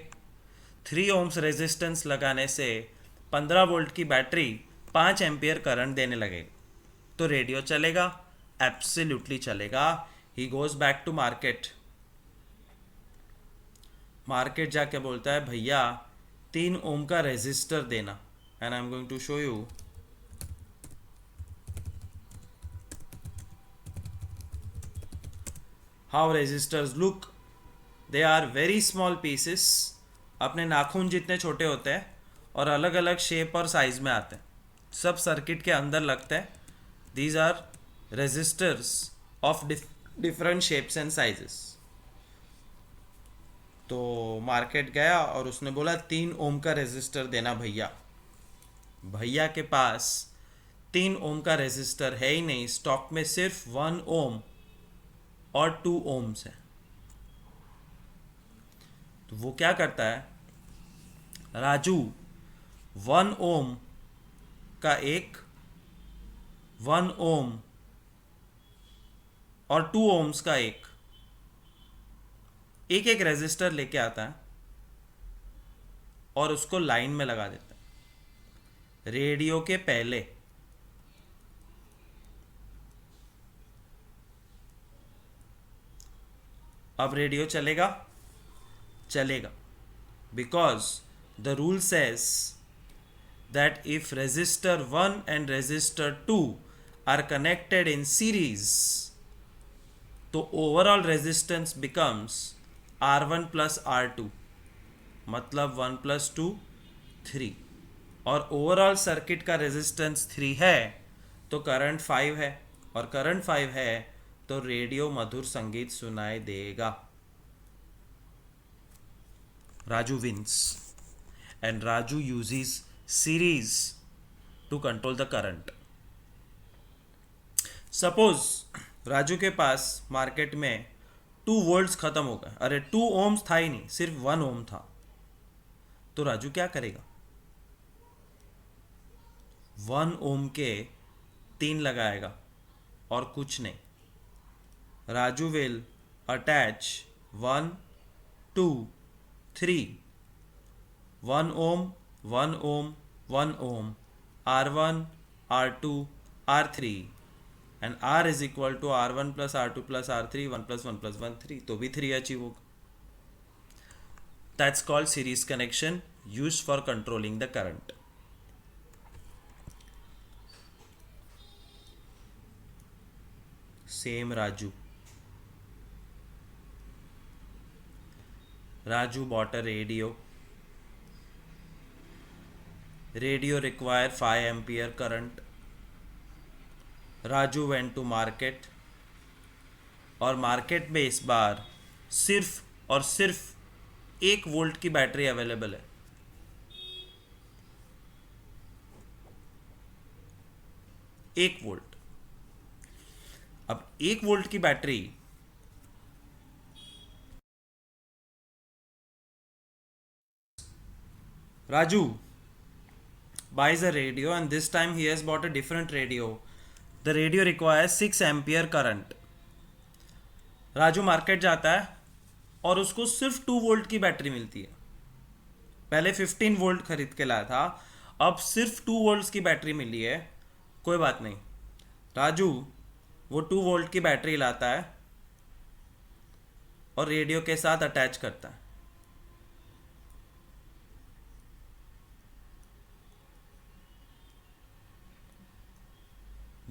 3 ओम्स रेजिस्टेंस लगाने से 15 वोल्ट की बैटरी 5 एम्पियर करंट देने लगेगी, तो रेडियो चलेगा? एब्सोल्युटली चलेगा. He goes back to market. Market जाके बोलता है भैया 3 ओम का रेजिस्टर देना. And I am going to show you. How resistors look. They are very small pieces. अपने नाखून जितने छोटे होते हैं और अलग अलग शेप और साइज में आते हैं. सब सर्किट के अंदर लगते हैं. These are resistors of different shapes and sizes. तो मार्केट गया और उसने बोला 3 ओम का रेजिस्टर देना भैया. भैया के पास 3 ओम का रेजिस्टर है ही नहीं. स्टॉक में सिर्फ 1 ओम और 2 ओम्स है. तो वो क्या करता है, राजू 1 ओम का 1 ओम और 2 ओम्स का एक रेजिस्टर लेके आता है और उसको लाइन में लगा देता है रेडियो के पहले. अब रेडियो चलेगा? चलेगा. Because the rule says that if resistor 1 and resistor 2 are connected in series, तो overall resistance becomes R1 plus R2, मतलब 1 plus 2 3, और ओवरऑल सर्किट का रेजिस्टेंस 3 है तो करंट 5 है, और करंट 5 है तो रेडियो मधुर संगीत सुनाई देगा. Raju wins. And Raju uses series to control the current. Suppose Raju के पास मार्केट में 2 वोल्ट्स खत्म हो गए. अरे 2 ओम्स था ही नहीं, सिर्फ 1 ओम था. तो राजू क्या करेगा? 1 ओम के 3 लगाएगा और कुछ नहीं. Raju will attach 1 2 3, 1 ohm, 1 ohm, 1 ohm, R1, R2, R3, and R is equal to R1 plus R2 plus R3, 1 plus 1 plus 1 3, तो भी 3 अचीव होगा. That's called series connection used for controlling the current. Same Raju bought a radio. Radio require 5 ampere current. Raju went to market, और market में इस बार सिर्फ और सिर्फ 1 volt की बैटरी अवेलेबल है. 1 वोल्ट. अब 1 वोल्ट की battery Raju buys a radio, and this time he has bought a different radio. The radio requires 6 ampere current. Raju market जाता है और उसको सिर्फ 2 वोल्ट की बैटरी मिलती है. पहले 15 वोल्ट खरीद के लाया था, अब सिर्फ 2 वोल्ट्स की बैटरी मिली है. कोई बात नहीं, राजू वो 2 वोल्ट की बैटरी लाता है और रेडियो के साथ अटैच करता है.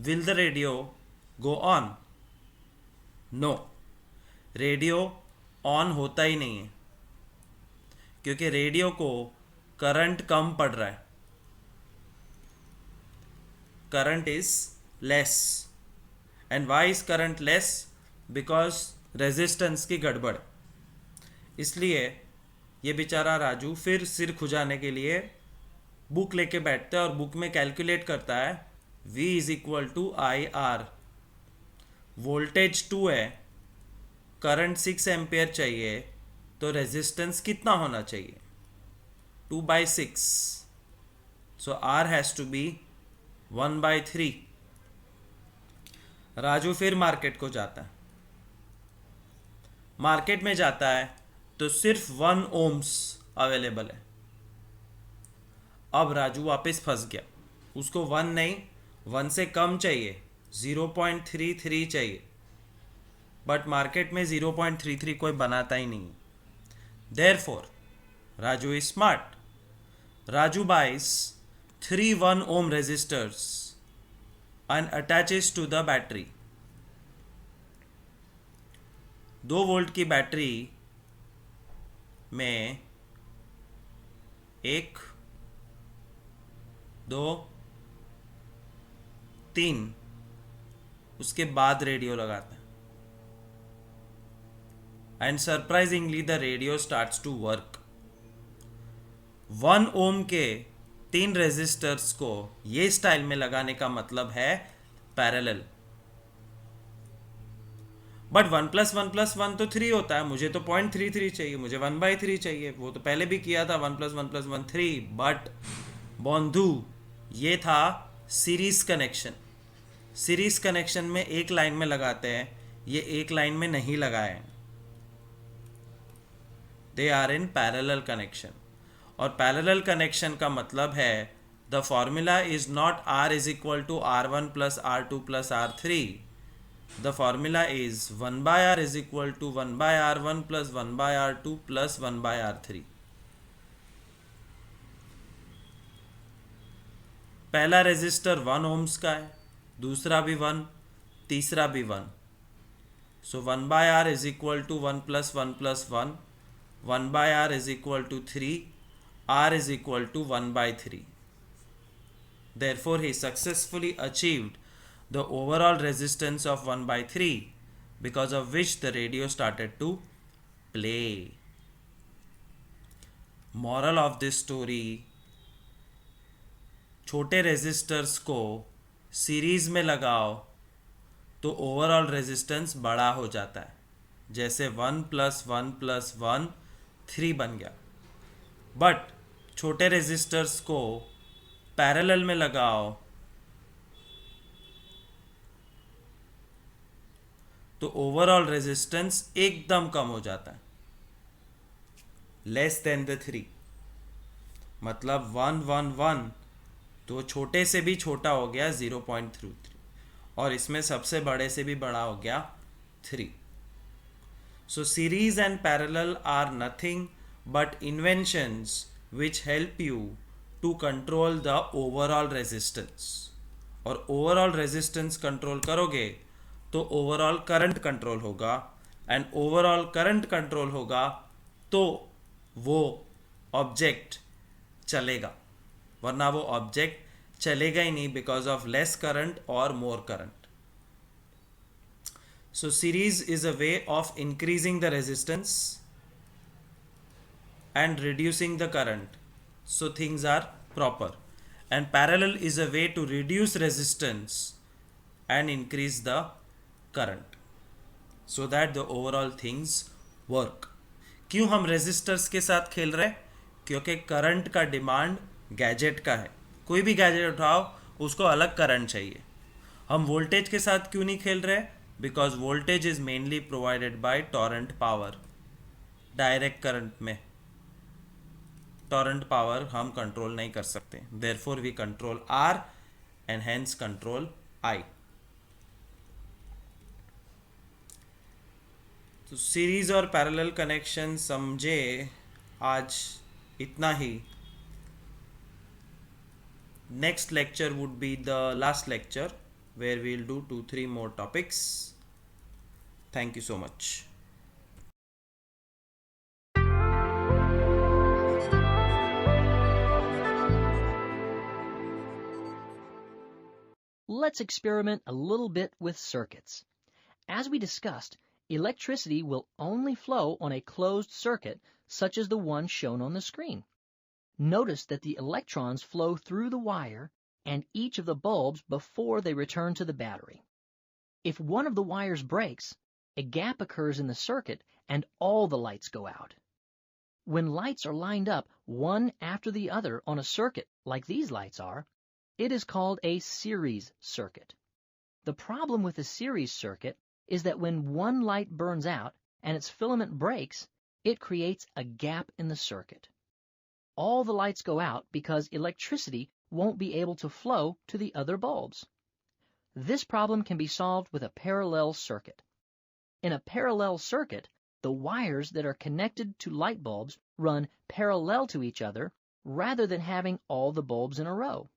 will the radio go on? No, radio on होता ही नहीं है क्योंकि रेडियो को करंट कम पड़ रहा है, current is less. And why is current less? Because resistance की गड़बड़. इसलिए ये बेचारा राजू फिर सिर खुजाने के लिए बुक लेके बैठता है और बुक में कैलकुलेट करता है V is equal to I R. Voltage 2 है, करंट 6 एम्पियर चाहिए, तो रेजिस्टेंस कितना होना चाहिए? 2/6. So R has to be 1/3. Raju फिर मार्केट को जाता है. मार्केट में जाता है तो सिर्फ 1 ओम्स अवेलेबल है. अब राजू वापस फंस गया. उसको 1 नहीं, 1 से कम चाहिए, 0.33 चाहिए. बट मार्केट में 0.33 कोई बनाता ही नहीं. Therefore Raju is smart. Raju buys 3 1 ohm resistors and attaches to the battery. 2 volt की बैटरी में 1 2 3 उसके बाद रेडियो लगाता है. And surprisingly the radio starts to work. 1 ohm के 3 रेजिस्टर्स को ये स्टाइल में लगाने का मतलब है पैरेलल. बट 1 + 1 + 1 तो 3 होता है. मुझे तो 0.33 चाहिए, मुझे 1/3 चाहिए. वो तो पहले भी किया था, 1 + 1 + 1 3. बट बंधु, ये था सीरीज कनेक्शन. सीरीज कनेक्शन में एक लाइन में लगाते हैं, ये एक लाइन में नहीं लगाए हैं. They are in parallel connection. और पैरेलल कनेक्शन का मतलब है the formula is not R is equal to R1 + R2 + R3. The formula is 1/R is equal to 1/R1 + 1/R2 + 1/R3. पहला रेजिस्टर 1 ओम्स का है, दूसरा भी 1, तीसरा भी 1. So 1/R is equal to 1 + 1 + 1. 1/R is equal to 3. R is equal to 1/3. Therefore, he successfully achieved the overall resistance of 1/3, because of which the radio started to play. Moral of this story: छोटे resistors को series में लगाओ तो overall resistance बड़ा हो जाता है. जैसे 1 + 1 + 1 3 बन गया. बट छोटे रेजिस्टर्स को पैरेलल में लगाओ तो ओवरऑल रेजिस्टेंस एकदम कम हो जाता है, लेस देन द 3. मतलब 1 1 1 तो छोटे से भी छोटा हो गया 0.33, और इसमें सबसे बड़े से भी बड़ा हो गया 3. So series and parallel are nothing but inventions which help you to control the overall resistance. और overall resistance control करोगे तो overall current control होगा, and overall current control होगा तो वो object चलेगा. वरना वो object चलेगा ही नहीं because of less current or more current. So series is a way of increasing the resistance and reducing the current, so things are proper. And parallel is a way to reduce resistance and increase the current, so that the overall things work. क्यों हम resistors के साथ खेल रहे हैं? क्योंकि current का demand gadget का है. कोई भी गैजेट उठाओ उसको अलग करंट चाहिए. हम वोल्टेज के साथ क्यों नहीं खेल रहे? Because voltage is mainly provided by Torrent power. Direct current में टॉरेंट पावर हम कंट्रोल नहीं कर सकते. Therefore we control R and hence control I. तो सीरीज और पैरेलल कनेक्शन समझे. आज इतना ही. Next lecture would be the last lecture where we'll do 2-3 more topics. Thank you so much. Let's experiment a little bit with circuits. As we discussed, electricity will only flow on a closed circuit such as the one shown on the screen. Notice that the electrons flow through the wire and each of the bulbs before they return to the battery. If one of the wires breaks, a gap occurs in the circuit and all the lights go out. When lights are lined up one after the other on a circuit like these lights are, it is called a series circuit. The problem with a series circuit is that when one light burns out and its filament breaks, it creates a gap in the circuit. All the lights go out because electricity won't be able to flow to the other bulbs. This problem can be solved with a parallel circuit. In a parallel circuit, the wires that are connected to light bulbs run parallel to each other rather than having all the bulbs in a row.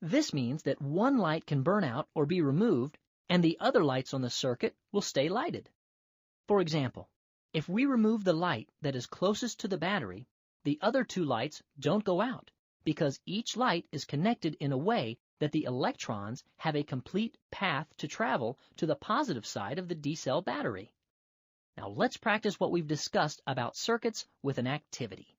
This means that one light can burn out or be removed, and the other lights on the circuit will stay lighted. For example, if we remove the light that is closest to the battery, the other two lights don't go out because each light is connected in a way that the electrons have a complete path to travel to the positive side of the D-cell battery. Now let's practice what we've discussed about circuits with an activity.